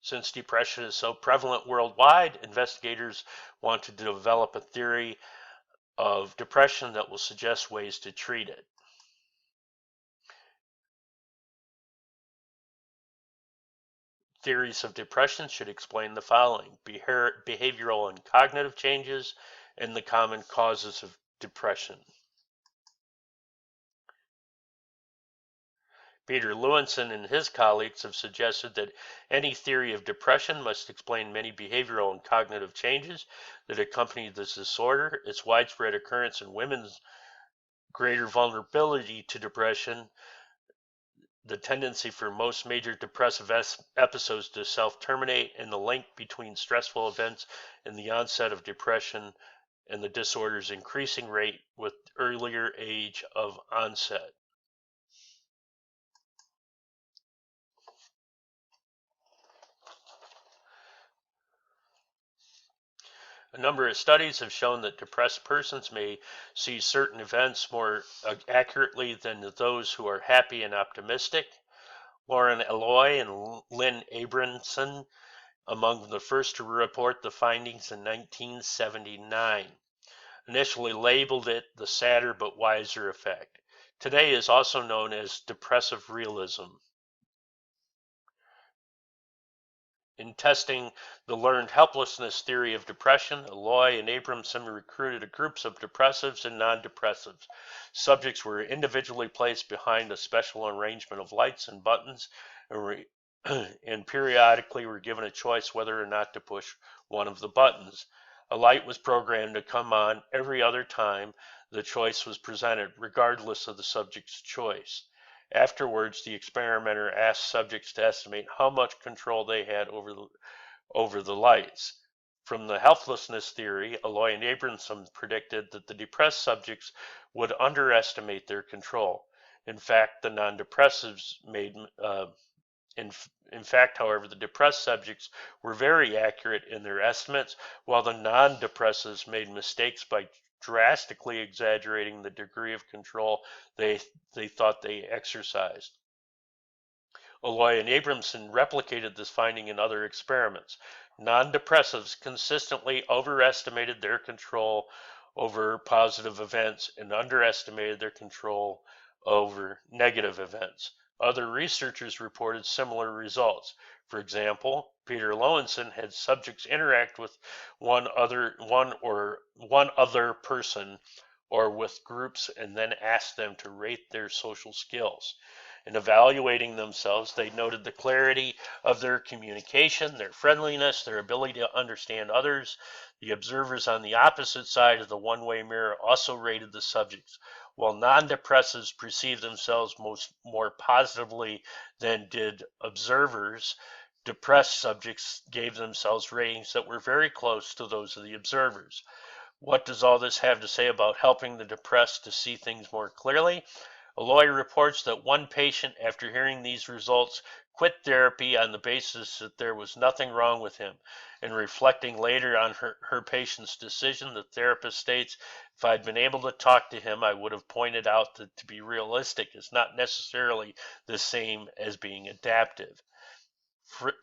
Since depression is so prevalent worldwide, investigators want to develop a theory of depression that will suggest ways to treat it. Theories of depression should explain the following: behavioral and cognitive changes and the common causes of depression. Peter Lewinson and his colleagues have suggested that any theory of depression must explain many behavioral and cognitive changes that accompany this disorder, its widespread occurrence in women's greater vulnerability to depression, the tendency for most major depressive episodes to self-terminate, and the link between stressful events and the onset of depression and the disorder's increasing rate with earlier age of onset. A number of studies have shown that depressed persons may see certain events more accurately than those who are happy and optimistic. Lauren Eloy and Lynn Abramson among the first to report the findings in 1979. Initially labeled it the sadder but wiser effect. Today is also known as depressive realism. In testing the learned helplessness theory of depression, Eloy and Abramson recruited groups of depressives and non-depressives. Subjects were individually placed behind a special arrangement of lights and buttons and periodically were given a choice whether or not to push one of the buttons. A light was programmed to come on every other time the choice was presented, regardless of the subject's choice. Afterwards, the experimenter asked subjects to estimate how much control they had over the lights. From the helplessness theory, Eloy and Abramson predicted that the depressed subjects would underestimate their control. In fact, the non-depressives however, the depressed subjects were very accurate in their estimates, while the non-depressives made mistakes by drastically exaggerating the degree of control they thought they exercised. Eloy and Abramson replicated this finding in other experiments. Non-depressives consistently overestimated their control over positive events and underestimated their control over negative events. Other researchers reported similar results. For example, Peter Lewinson had subjects interact with one other person or with groups and then asked them to rate their social skills. In evaluating themselves, they noted the clarity of their communication, their friendliness, their ability to understand others. The observers on the opposite side of the one-way mirror also rated the subjects. While non-depressives perceived themselves more positively than did observers, depressed subjects gave themselves ratings that were very close to those of the observers. What does all this have to say about helping the depressed to see things more clearly? Eloy reports that one patient, after hearing these results, quit therapy on the basis that there was nothing wrong with him. And reflecting later on her patient's decision, the therapist states, "If I'd been able to talk to him, I would have pointed out that to be realistic is not necessarily the same as being adaptive."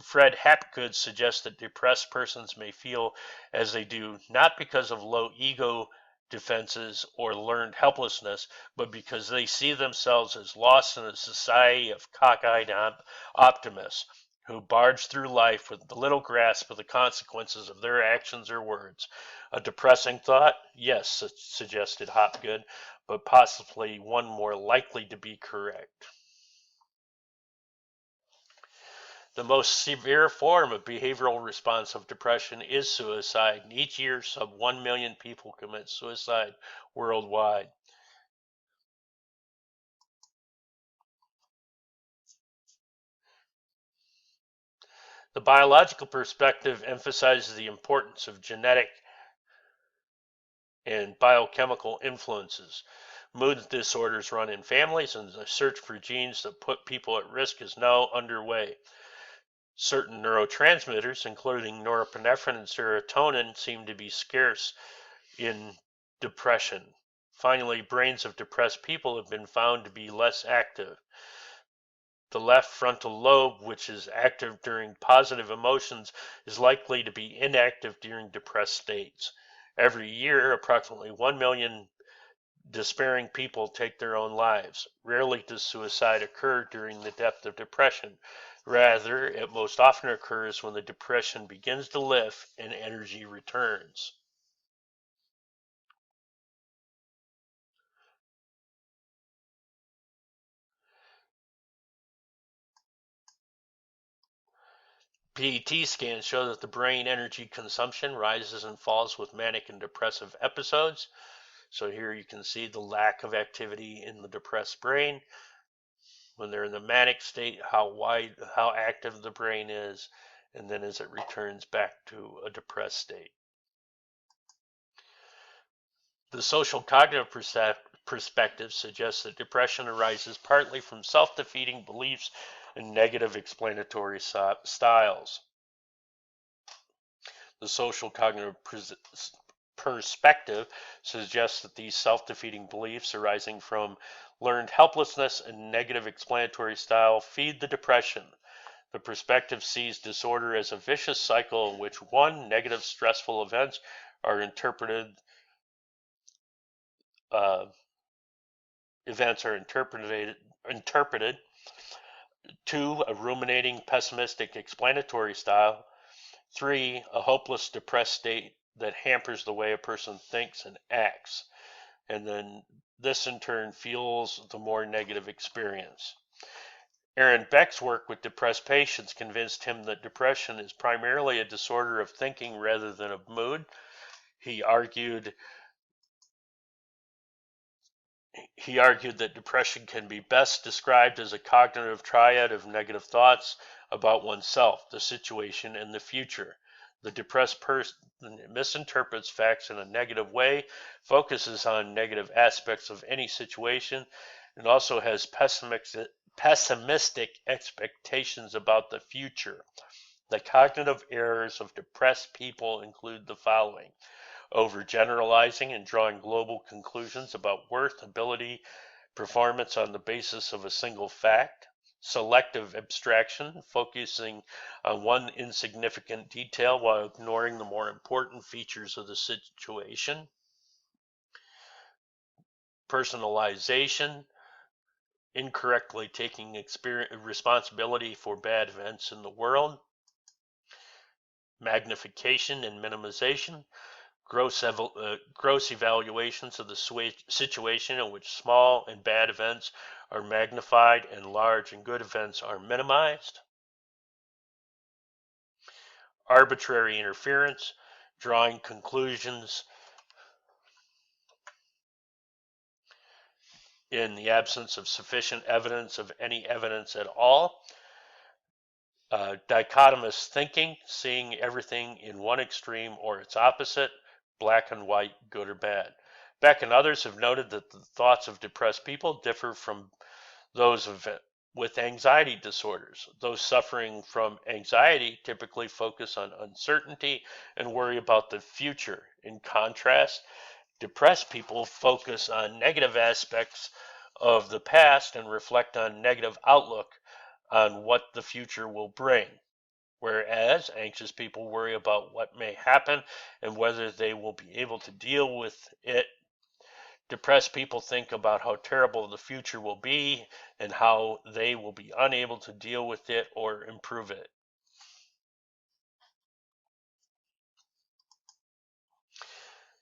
Fred Hapgood suggests that depressed persons may feel as they do not because of low ego defenses or learned helplessness, but because they see themselves as lost in a society of cockeyed optimists who barge through life with little grasp of the consequences of their actions or words. A depressing thought? Yes, suggested Hopgood, but possibly one more likely to be correct. The most severe form of behavioral response of depression is suicide, and each year some 1 million people commit suicide worldwide. The biological perspective emphasizes the importance of genetic and biochemical influences. Mood disorders run in families, and the search for genes that put people at risk is now underway. Certain neurotransmitters, including norepinephrine and serotonin, seem to be scarce in depression. Finally, brains of depressed people have been found to be less active. The left frontal lobe, which is active during positive emotions, is likely to be inactive during depressed states. Every year, approximately 1 million despairing people take their own lives. Rarely does suicide occur during the depth of depression. Rather, it most often occurs when the depression begins to lift and energy returns. PET scans show that the brain energy consumption rises and falls with manic and depressive episodes. So here you can see the lack of activity in the depressed brain. When they're in the manic state, how active the brain is, and then as it returns back to a depressed state. The social cognitive perspective suggests that depression arises partly from self-defeating beliefs and negative explanatory styles. The social cognitive perspective suggests that these self-defeating beliefs arising from learned helplessness and negative explanatory style feed the depression. The perspective sees disorder as a vicious cycle in which negative stressful events are interpreted. Interpreted. 2, a ruminating, pessimistic explanatory style. 3, a hopeless, depressed state that hampers the way a person thinks and acts. And then this in turn fuels the more negative experience. Aaron Beck's work with depressed patients convinced him that depression is primarily a disorder of thinking rather than of mood. He argued that depression can be best described as a cognitive triad of negative thoughts about oneself, the situation, and the future. The depressed person misinterprets facts in a negative way, focuses on negative aspects of any situation, and also has pessimistic expectations about the future. The cognitive errors of depressed people include the following: overgeneralizing and drawing global conclusions about worth, ability, performance on the basis of a single fact; selective abstraction, focusing on one insignificant detail while ignoring the more important features of the situation; personalization, incorrectly taking responsibility for bad events in the world; magnification and minimization, gross evaluations of the situation in which small and bad events are magnified and large and good events are minimized; arbitrary interference, drawing conclusions in the absence of sufficient evidence of any evidence at all; dichotomous thinking, seeing everything in one extreme or its opposite, black and white, good or bad. Beck and others have noted that the thoughts of depressed people differ from those with anxiety disorders. Those suffering from anxiety typically focus on uncertainty and worry about the future. In contrast, depressed people focus on negative aspects of the past and reflect on negative outlook on what the future will bring. whereas anxious people worry about what may happen and whether they will be able to deal with it. Depressed people think about how terrible the future will be and how they will be unable to deal with it or improve it.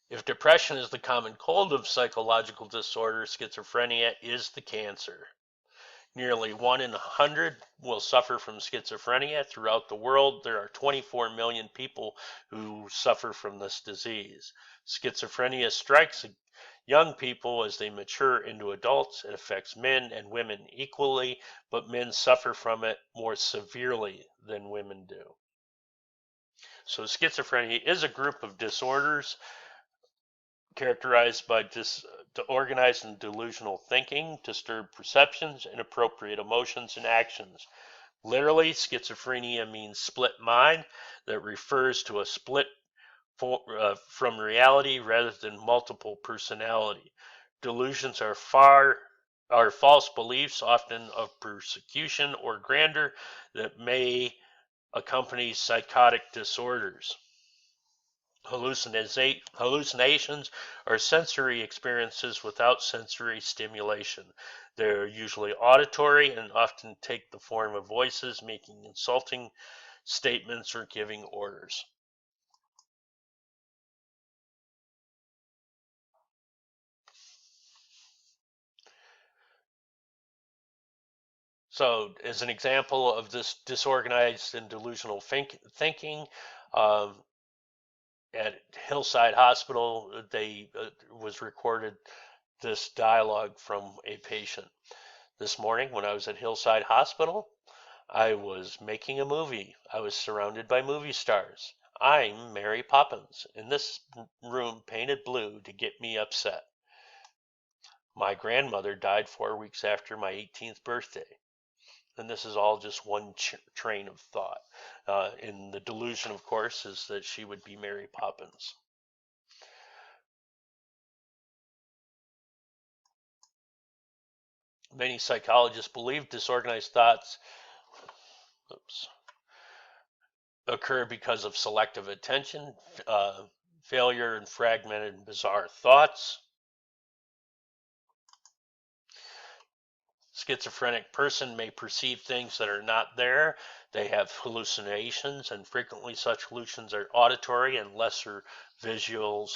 If depression is the common cold of psychological disorder, schizophrenia is the cancer. Nearly 1 in 100 will suffer from schizophrenia. Throughout the world, there are 24 million people who suffer from this disease. Schizophrenia strikes young people as they mature into adults. It affects men and women equally, but men suffer from it more severely than women do. So schizophrenia is a group of disorders characterized by disorganized and delusional thinking, disturbed perceptions, inappropriate emotions and actions. Literally, schizophrenia means split mind, that refers to a split from reality rather than multiple personality. Delusions are false beliefs, often of persecution or grandeur, that may accompany psychotic disorders. Hallucinations are sensory experiences without sensory stimulation. They're usually auditory and often take the form of voices making insulting statements or giving orders. So, as an example of this disorganized and delusional thinking, um, at Hillside Hospital, they was recorded this dialogue from a patient. This morning, when I was at Hillside Hospital, I was making a movie. I was surrounded by movie stars. I'm Mary Poppins, in this room painted blue to get me upset. My grandmother died 4 weeks after my 18th birthday. And this is all just one train of thought. And the delusion, of course, is that she would be Mary Poppins. Many psychologists believe disorganized thoughts occur because of selective attention, failure, and fragmented and bizarre thoughts. Schizophrenic person may perceive things that are not there. They have hallucinations, and frequently such hallucinations are auditory and lesser visual,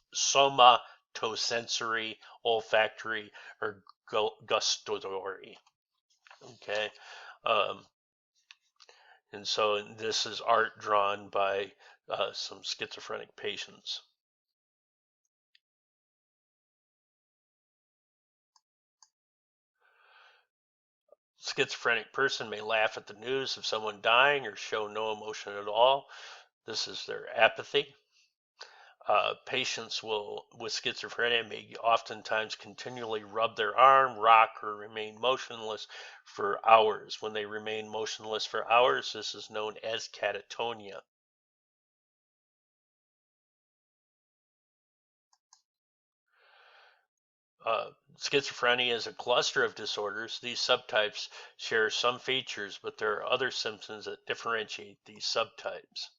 somatosensory, olfactory, or gustatory. Okay. And so this is art drawn by some schizophrenic patients. Schizophrenic person may laugh at the news of someone dying or show no emotion at all. This is their apathy. Patients with schizophrenia may oftentimes continually rub their arm, rock, or remain motionless for hours. When they remain motionless for hours, this is known as catatonia. Schizophrenia is a cluster of disorders. These subtypes share some features, but there are other symptoms that differentiate these subtypes.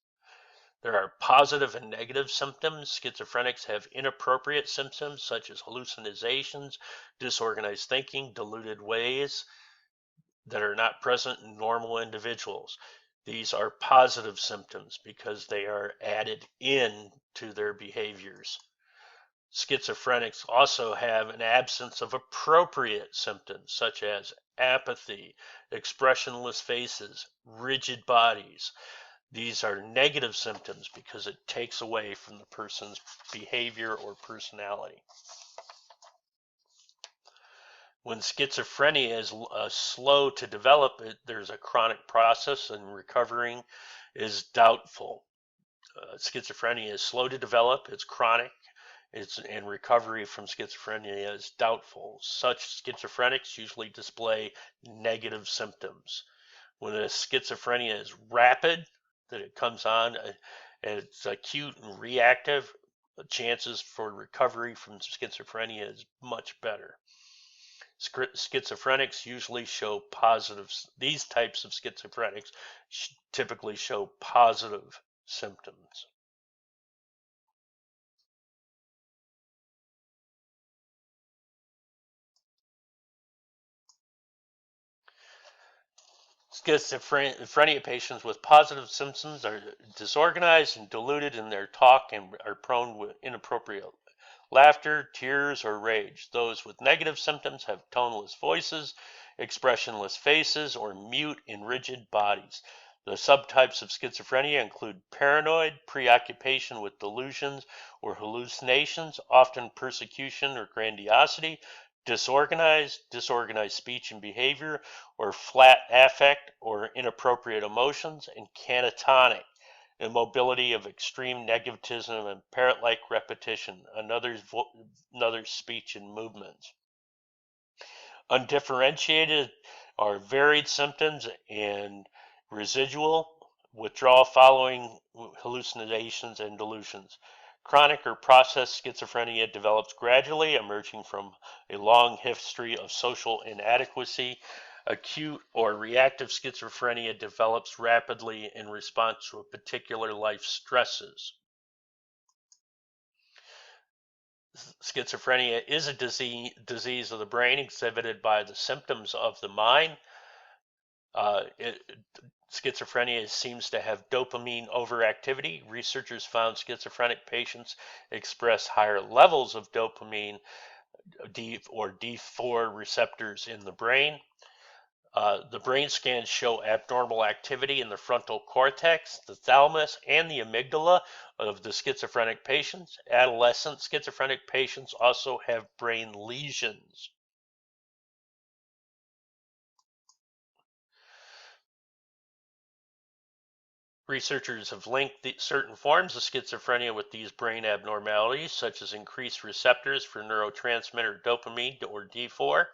There are positive and negative symptoms. Schizophrenics have inappropriate symptoms such as hallucinations, disorganized thinking, deluded ways that are not present in normal individuals. These are positive symptoms because they are added in to their behaviors. Schizophrenics also have an absence of appropriate symptoms such as apathy, expressionless faces, rigid bodies. These are negative symptoms because it takes away from the person's behavior or personality. When schizophrenia is slow to develop, there's a chronic process and recovering is doubtful. Schizophrenia is slow to develop, it's chronic, and recovery from schizophrenia is doubtful. Such schizophrenics usually display negative symptoms. When a schizophrenia is rapid, that it comes on, and it's acute and reactive, the chances for recovery from schizophrenia is much better. Schizophrenics usually show positive, these types of schizophrenics typically show positive symptoms. Schizophrenia patients with positive symptoms are disorganized and diluted in their talk and are prone to inappropriate laughter, tears, or rage. Those with negative symptoms have toneless voices, expressionless faces, or mute and rigid bodies. The subtypes of schizophrenia include paranoid, preoccupation with delusions or hallucinations, often persecution or grandiosity, disorganized speech and behavior, or flat affect or inappropriate emotions, and catatonic, immobility of extreme negativism and parrot-like repetition, another's speech and movements. Undifferentiated are varied symptoms and residual withdrawal following hallucinations and delusions. Chronic or processed schizophrenia develops gradually, emerging from a long history of social inadequacy. Acute or reactive schizophrenia develops rapidly in response to particular life stresses. Schizophrenia is a disease of the brain exhibited by the symptoms of the mind. Schizophrenia seems to have dopamine overactivity. Researchers found schizophrenic patients express higher levels of dopamine D4 receptors in the brain. The brain scans show abnormal activity in the frontal cortex, the thalamus, and the amygdala of the schizophrenic patients. Adolescent schizophrenic patients also have brain lesions. Researchers have linked certain forms of schizophrenia with these brain abnormalities, such as increased receptors for neurotransmitter dopamine or D4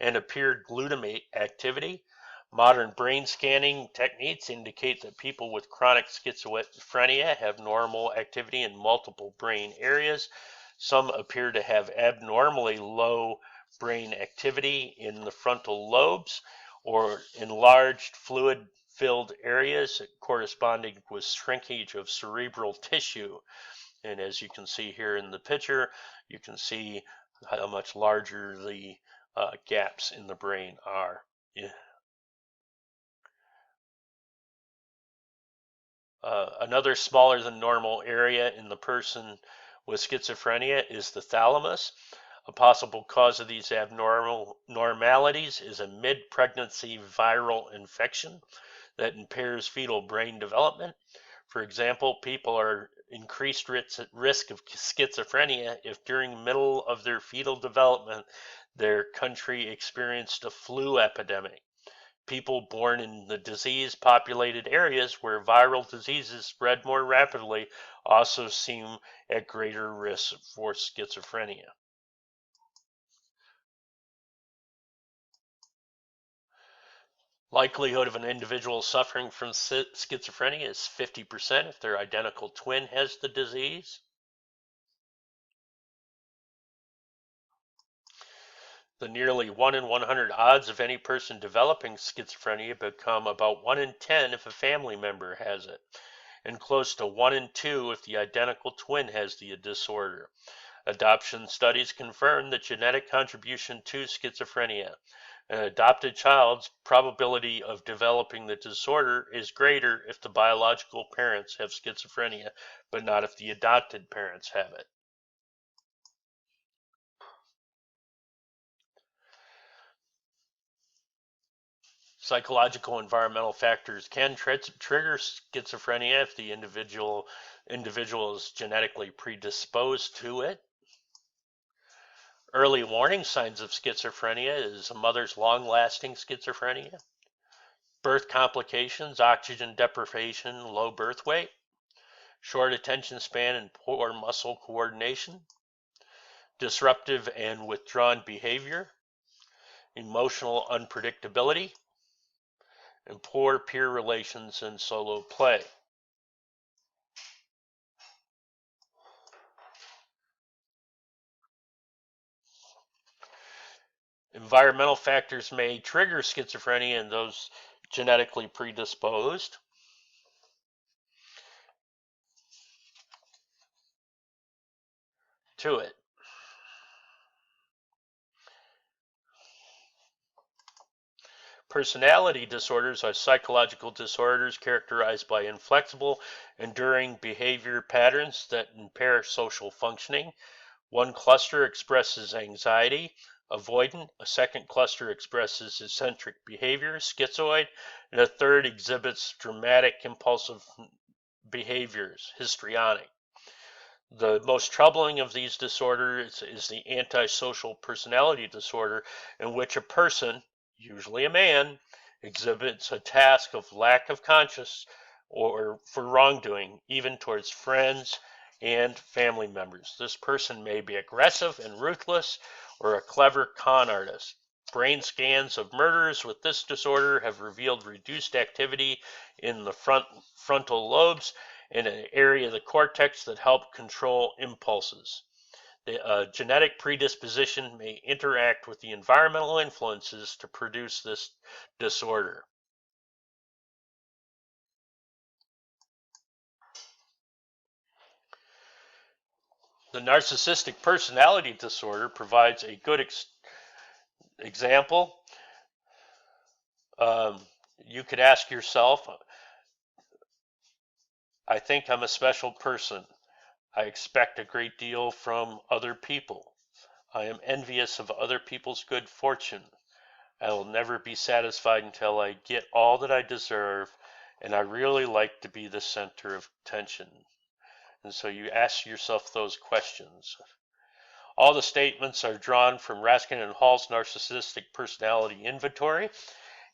and impaired glutamate activity. Modern brain scanning techniques indicate that people with chronic schizophrenia have normal activity in multiple brain areas. Some appear to have abnormally low brain activity in the frontal lobes or enlarged fluid-filled areas corresponding with shrinkage of cerebral tissue. And as you can see here in the picture, you can see how much larger the gaps in the brain are. Yeah. Another smaller than normal area in the person with schizophrenia is the thalamus. A possible cause of these abnormalities is a mid-pregnancy viral infection that impairs fetal brain development. For example, people are increased risk of schizophrenia if during the middle of their fetal development their country experienced a flu epidemic. People born in the disease-populated areas where viral diseases spread more rapidly also seem at greater risk for schizophrenia. Likelihood of an individual suffering from schizophrenia is 50% if their identical twin has the disease. The nearly 1 in 100 odds of any person developing schizophrenia become about 1 in 10 if a family member has it, and close to 1 in 2 if the identical twin has the disorder. Adoption studies confirm the genetic contribution to schizophrenia. An adopted child's probability of developing the disorder is greater if the biological parents have schizophrenia, but not if the adopted parents have it. Psychological environmental factors can trigger schizophrenia if the individual is genetically predisposed to it. Early warning signs of schizophrenia is a mother's long-lasting schizophrenia, birth complications, oxygen deprivation, low birth weight, short attention span and poor muscle coordination, disruptive and withdrawn behavior, emotional unpredictability, and poor peer relations and solo play. Environmental factors may trigger schizophrenia in those genetically predisposed. To it. Personality disorders are psychological disorders characterized by inflexible, enduring behavior patterns that impair social functioning. One cluster expresses anxiety, avoidant, a second cluster expresses eccentric behavior, schizoid, and a third exhibits dramatic impulsive behaviors, histrionic. The most troubling of these disorders is the antisocial personality disorder, in which a person, usually a man, exhibits a task of lack of conscience or for wrongdoing, even towards friends and family members. This person may be aggressive and ruthless or a clever con artist. Brain scans of murderers with this disorder have revealed reduced activity in the frontal lobes in an area of the cortex that help control impulses. The genetic predisposition may interact with the environmental influences to produce this disorder. The narcissistic personality disorder provides a good example. You could ask yourself, I think I'm a special person. I expect a great deal from other people. I am envious of other people's good fortune. I will never be satisfied until I get all that I deserve, and I really like to be the center of attention. And so you ask yourself those questions. All the statements are drawn from Raskin and Hall's narcissistic personality inventory,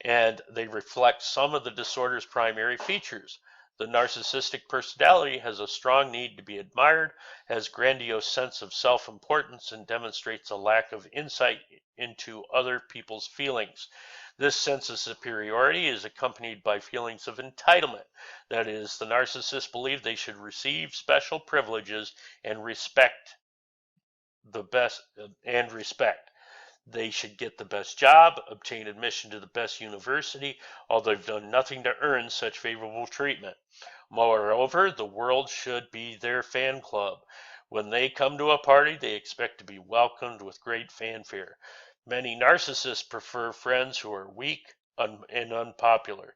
and they reflect some of the disorder's primary features. The narcissistic personality has a strong need to be admired, has grandiose sense of self-importance, and demonstrates a lack of insight into other people's feelings. This sense of superiority is accompanied by feelings of entitlement. That is, the narcissists believe they should receive special privileges and respect. They should get the best job, obtain admission to the best university, although they've done nothing to earn such favorable treatment. Moreover, the world should be their fan club. When they come to a party, they expect to be welcomed with great fanfare. Many narcissists prefer friends who are weak and unpopular,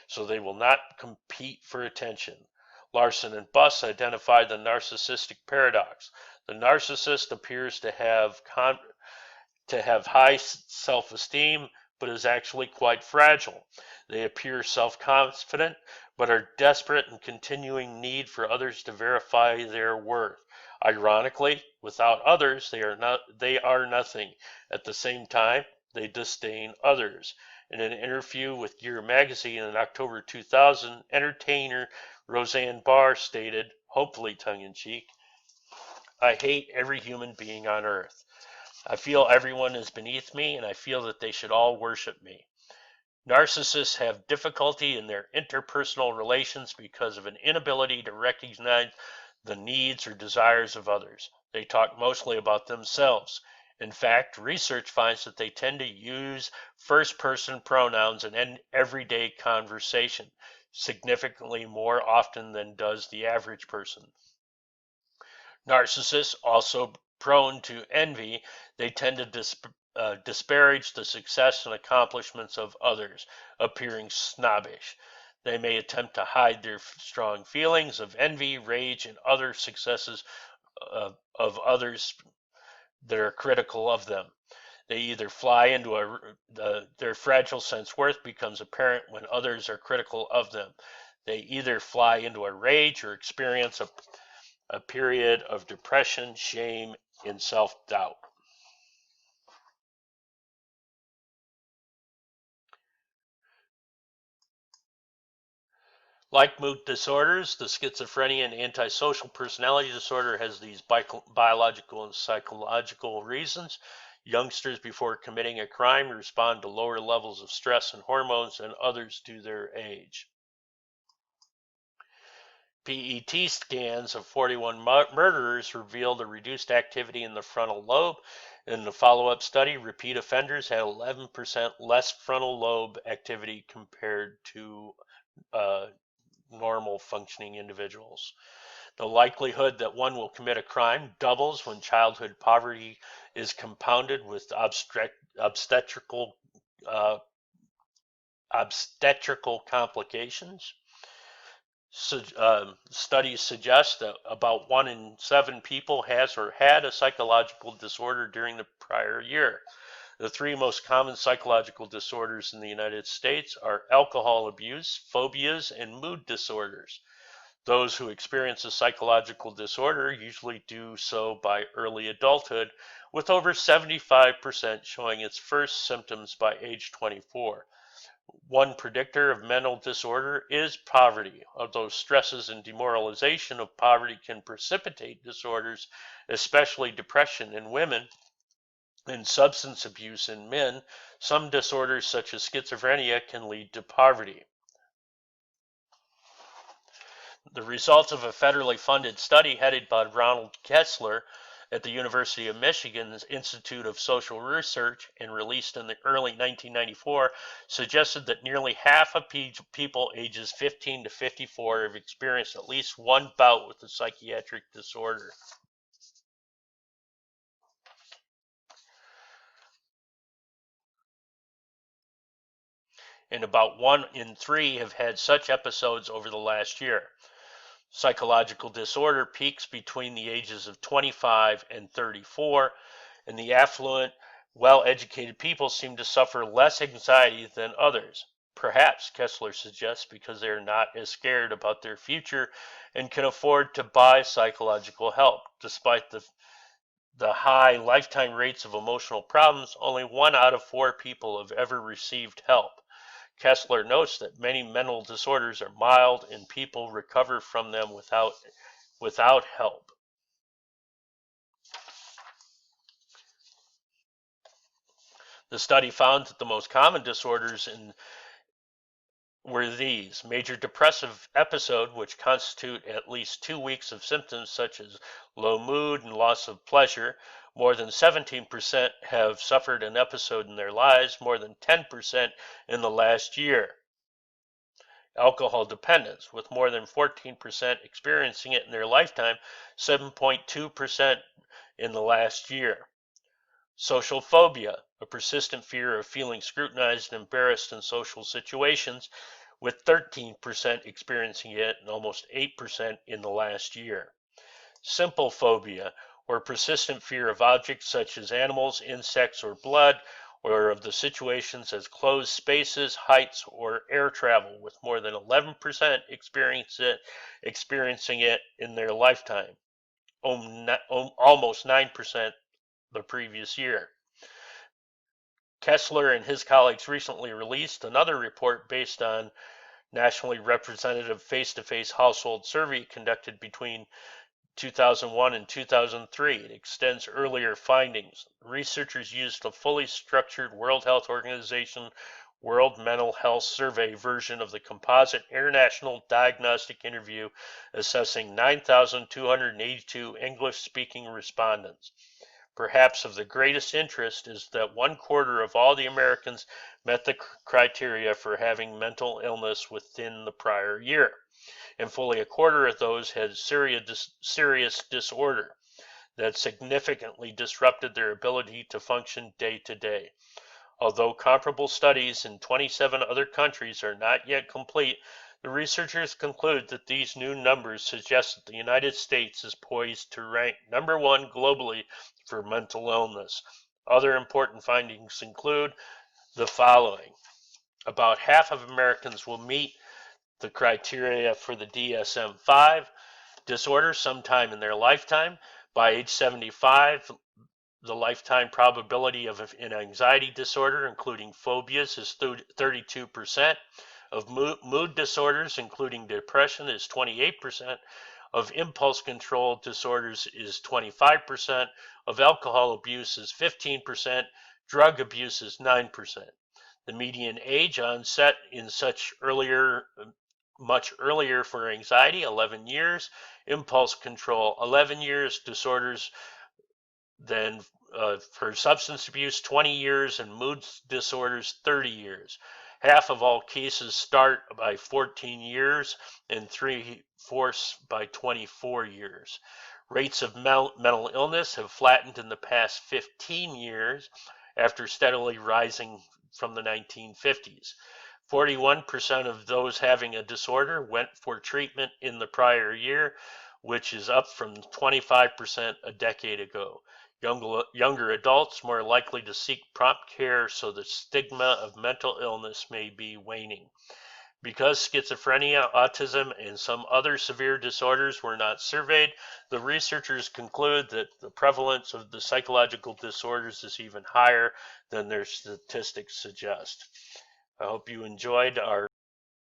so they will not compete for attention. Larson and Buss identified the narcissistic paradox. The narcissist appears to have high self-esteem, but is actually quite fragile. They appear self-confident, but are desperate and continuing need for others to verify their worth. Ironically, without others, they are nothing. At the same time, they disdain others. In an interview with Gear magazine in October 2000, entertainer Roseanne Barr stated, hopefully tongue-in-cheek, "I hate every human being on earth. I feel everyone is beneath me, and I feel that they should all worship me." Narcissists have difficulty in their interpersonal relations because of an inability to recognize the needs or desires of others. They talk mostly about themselves. In fact, research finds that they tend to use first-person pronouns in everyday conversation, significantly more often than does the average person. Narcissists, also prone to envy, they tend to disparage the success and accomplishments of others, appearing snobbish. They may attempt to hide their strong feelings of envy, rage, and other successes of others that are critical of them. They either fly into their fragile self-worth becomes apparent when others are critical of them. They either fly into a rage or experience a period of depression, shame, and self-doubt. Like mood disorders, the schizophrenia and antisocial personality disorder has these biological and psychological reasons. Youngsters, before committing a crime, respond to lower levels of stress and hormones than others do their age. PET scans of 41 murderers revealed a reduced activity in the frontal lobe. In the follow-up study, repeat offenders had 11% less frontal lobe activity compared to normal functioning individuals. The likelihood that one will commit a crime doubles when childhood poverty is compounded with obstetrical complications. Studies suggest that about 1 in 7 people has or had a psychological disorder during the prior year. The 3 most common psychological disorders in the United States are alcohol abuse, phobias, and mood disorders. Those who experience a psychological disorder usually do so by early adulthood, with over 75% showing its first symptoms by age 24. One predictor of mental disorder is poverty, although stresses and demoralization of poverty can precipitate disorders, especially depression in women and substance abuse in men. Some disorders such as schizophrenia can lead to poverty. The results of a federally funded study headed by Ronald Kessler at the University of Michigan's Institute of Social Research and released in the early 1994 suggested that nearly half of people ages 15 to 54 have experienced at least one bout with a psychiatric disorder. And about 1 in 3 have had such episodes over the last year. Psychological disorder peaks between the ages of 25 and 34, and the affluent, well-educated people seem to suffer less anxiety than others. Perhaps, Kessler suggests, because they are not as scared about their future and can afford to buy psychological help. Despite the high lifetime rates of emotional problems, only 1 out of 4 people have ever received help. Kessler notes that many mental disorders are mild and people recover from them without help. The study found that the most common disorders were these: major depressive episode, which constitute at least 2 weeks of symptoms such as low mood and loss of pleasure. More than 17% have suffered an episode in their lives, more than 10% in the last year. Alcohol dependence, with more than 14% experiencing it in their lifetime, 7.2% in the last year. Social phobia, a persistent fear of feeling scrutinized and embarrassed in social situations, with 13% experiencing it and almost 8% in the last year. Simple phobia, or persistent fear of objects such as animals, insects, or blood, or of the situations as closed spaces, heights, or air travel, with more than 11% experiencing it in their lifetime, almost 9% the previous year. Kessler and his colleagues recently released another report based on nationally representative face-to-face household survey conducted between 2001 and 2003. It extends earlier findings. Researchers used a fully structured World Health Organization World Mental Health Survey version of the composite international diagnostic interview, assessing 9,282 English-speaking respondents. Perhaps of the greatest interest is that 1/4 of all the Americans met the criteria for having mental illness within the prior year, and fully 1/4 of those had serious disorder that significantly disrupted their ability to function day to day. Although comparable studies in 27 other countries are not yet complete, the researchers conclude that these new numbers suggest that the United States is poised to rank number 1 globally for mental illness. Other important findings include the following. About half of Americans will meet the criteria for the DSM-5 disorder sometime in their lifetime. By age 75, the lifetime probability of an anxiety disorder, including phobias, is 32%. Of mood disorders, including depression, is 28%. Of impulse control disorders is 25%. Of alcohol abuse is 15%. Drug abuse is 9%. The median age onset in such earlier much earlier for anxiety, 11 years, impulse control, 11 years, disorders then for substance abuse, 20 years, and mood disorders, 30 years. Half of all cases start by 14 years and 3/4 by 24 years. Rates of mental illness have flattened in the past 15 years after steadily rising from the 1950s. 41% of those having a disorder went for treatment in the prior year, which is up from 25% a decade ago. Younger adults more likely to seek prompt care, so the stigma of mental illness may be waning. Because schizophrenia, autism, and some other severe disorders were not surveyed, the researchers conclude that the prevalence of the psychological disorders is even higher than their statistics suggest. I hope you enjoyed our